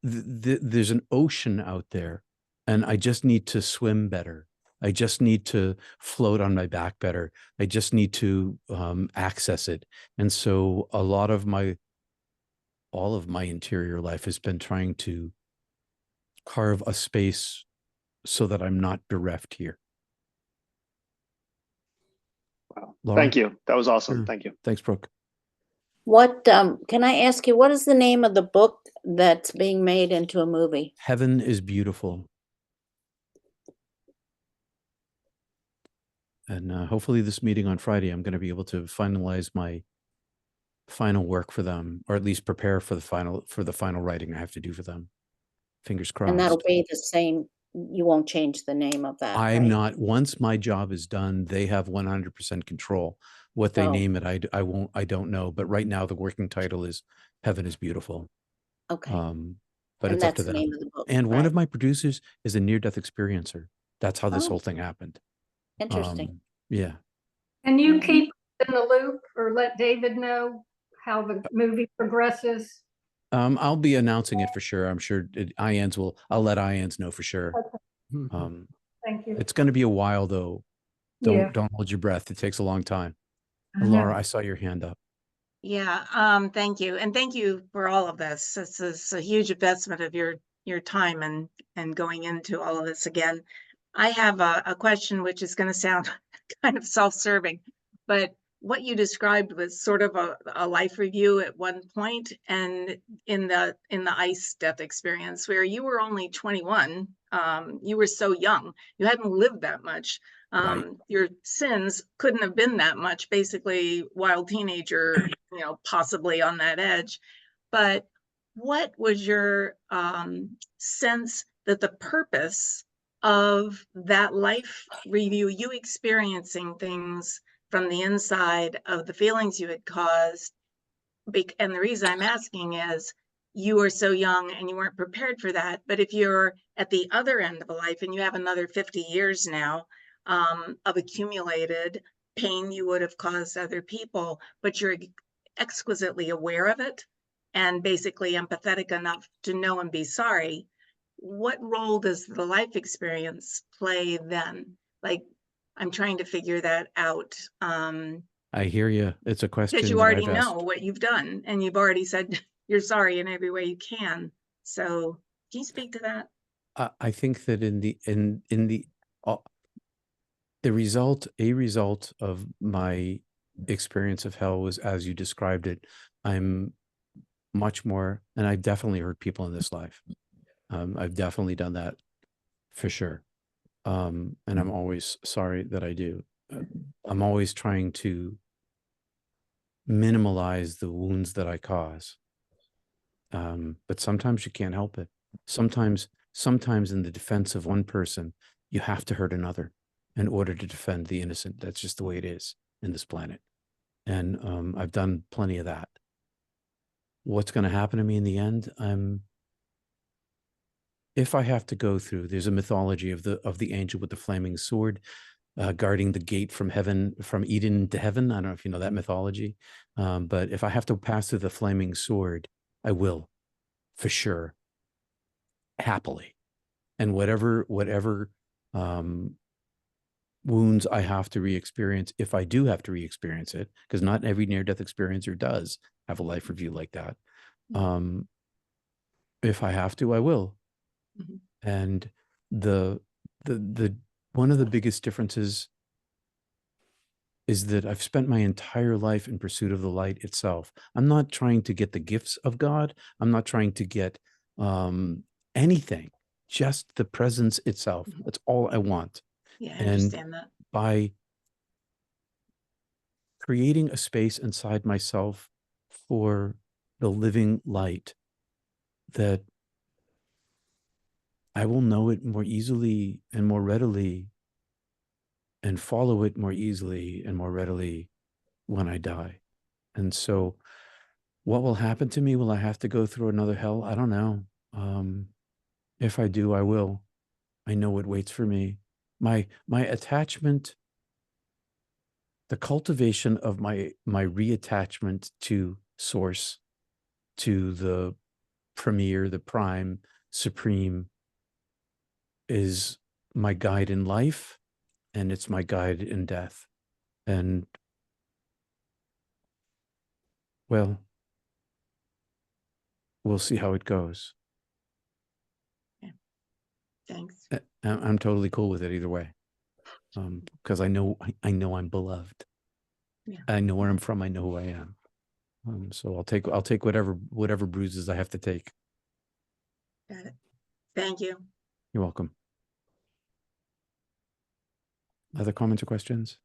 there's an ocean out there, and I just need to swim better. I just need to float on my back better. I just need to access it. And so all of my interior life has been trying to carve a space so that I'm not bereft here. Wow. Laura? Thank you. That was awesome. Sure. Thank you. Thanks, Brooke. What, can I ask you, what is the name of the book that's being made into a movie? Heaven is Beautiful. And hopefully this meeting on Friday, I'm going to be able to finalize my final work for them, or at least prepare for the final writing I have to do for them. Fingers crossed. And that'll be the same, you won't change the name of that, I'm right? not, once my job is done, they have 100% control. What they Oh. name it, I don't know. But right now the working title is Heaven is Beautiful. Okay. But And it's up to that's the them. name of the book, And one right? of my producers is a near-death experiencer. That's how this Oh. whole thing happened. Interesting. Yeah. Can you keep in the loop or let David know how the movie progresses? I'll be announcing it for sure. I'm sure I'll let IANDS know for sure. Thank you. It's going to be a while though. Yeah. Don't hold your breath. It takes a long time. I know. Laura, I saw your hand up. Yeah, thank you. And thank you for all of this. This is a huge investment of your time and going into all of this again. I have a question which is going to sound kind of self-serving, but what you described was sort of a life review at one point, and in the ICE death experience where you were only 21, you were so young, you hadn't lived that much. Right. Your sins couldn't have been that much, basically wild teenager, possibly on that edge. But what was your sense that the purpose of that life review, you experiencing things from the inside of the feelings you had caused? And the reason I'm asking is you were so young and you weren't prepared for that. But if you're at the other end of a life and you have another 50 years now of accumulated pain you would have caused other people, but you're exquisitely aware of it and basically empathetic enough to know and be sorry, what role does the life experience play then? Like, I'm trying to figure that out. I hear you. It's a question Because you that already I've know asked. what you've done and you've already said you're sorry in every way you can. So can you speak to that? I think that a result of my experience of hell was as you described it. I'm much more, and I've definitely hurt people in this life. I've definitely done that for sure. And I'm always sorry that I do. I'm always trying to minimalize the wounds that I cause. But sometimes you can't help it. Sometimes in the defense of one person, you have to hurt another in order to defend the innocent. That's just the way it is in this planet. And I've done plenty of that. What's going to happen to me in the end? if I have to go through, there's a mythology of the angel with the flaming sword, guarding the gate from heaven, from Eden to heaven. I don't know if you know that mythology, but if I have to pass through the flaming sword, I will, for sure, happily. And whatever wounds I have to re-experience, if I do have to re-experience it, because not every near-death experiencer does have a life review like that. If I have to, I will. Mhm. And the one of the biggest differences is that I've spent my entire life in pursuit of the light itself. I'm not trying to get the gifts of God. I'm not trying to get anything, just the presence itself. Mhm. That's all I want. Yeah, I And understand that. by creating a space inside myself for the living light, that I will know it more easily and more readily and follow it more easily and more readily when I die. And so what will happen to me? Will I have to go through another hell? I don't know. If I do, I will. I know what waits for me. My attachment, the cultivation of my reattachment to source, to the premier, the prime, supreme, is my guide in life, and it's my guide in death. And well, we'll see how it goes. Thanks. I'm totally cool with it either way, because I know I'm beloved. Yeah. I know where I'm from. I know who I am. So I'll take whatever bruises I have to take. Got it. Thank you. You're welcome. Other comments or questions?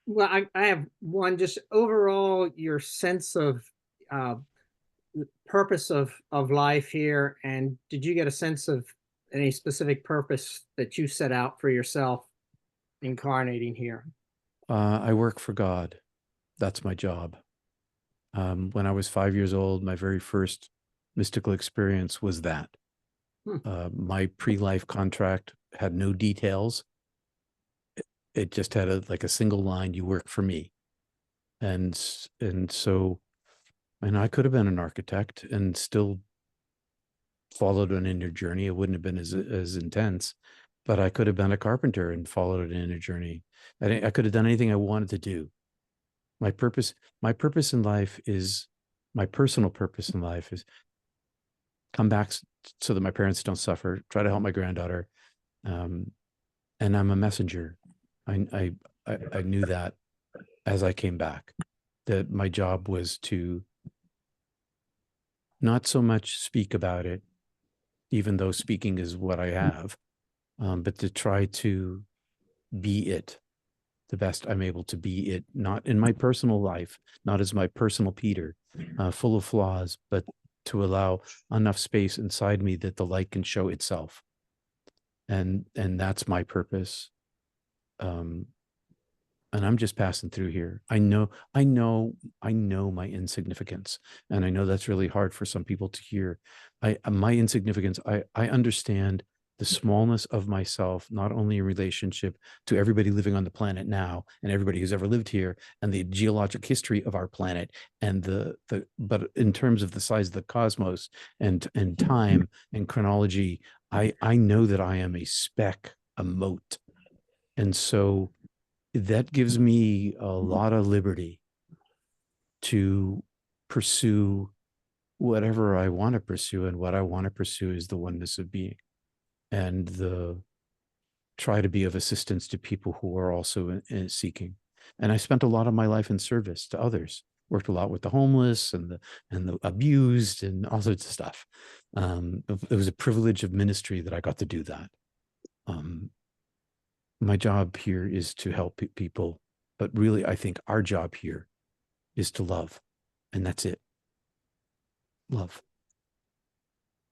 Well, I have one. Just overall, your sense of purpose of life here, and did you get a sense of any specific purpose that you set out for yourself incarnating here? I work for God. That's my job. When I was 5 years old, my very first mystical experience was that. My pre-life contract had no details. It just had like a single line: "You work for me." And so, and I could have been an architect and still followed an inner journey. It wouldn't have been as intense, but I could have been a carpenter and followed an inner journey. I could have done anything I wanted to do. My purpose in life is, my personal purpose in life is come back so that my parents don't suffer, try to help my granddaughter. And I'm a messenger. I knew that as I came back, that my job was to not so much speak about it, even though speaking is what I have, but to try to be it the best I'm able to be it, not in my personal life, not as my personal Peter, full of flaws, but to allow enough space inside me that the light can show itself. And that's my purpose. And I'm just passing through here. I know my insignificance, and I know that's really hard for some people to hear. My insignificance, I understand the smallness of myself, not only in relationship to everybody living on the planet now and everybody who's ever lived here, and the geologic history of our planet, and but in terms of the size of the cosmos and time and chronology, I know that I am a speck, a mote. And so that gives me a lot of liberty to pursue whatever I want to pursue. And what I want to pursue is the oneness of being, and try to be of assistance to people who are also seeking. And I spent a lot of my life in service to others, worked a lot with the homeless and the abused and all sorts of stuff. It was a privilege of ministry that I got to do that. My job here is to help people, but really I think our job here is to love, and that's it. Love.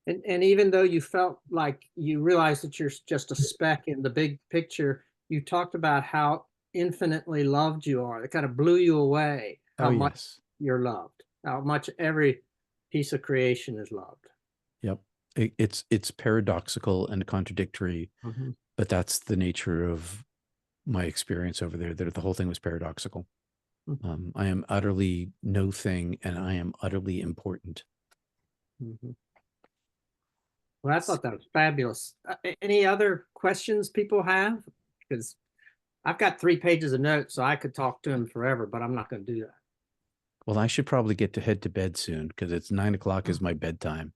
And even though you felt like you realized that you're just a speck in the big picture, you talked about how infinitely loved you are. It kind of blew you away how much you're loved, how much every piece of creation is loved. Yep. It's paradoxical and contradictory, Mhm. but that's the nature of my experience over there, that the whole thing was paradoxical. Mhm. I am utterly no thing, and I am utterly important. Mhm. Well, I thought that was fabulous. Any other questions people have? Because I've got 3 pages of notes, so I could talk to him forever, but I'm not going to do that. Well, I should probably get to head to bed soon because it's 9 o'clock is my bedtime.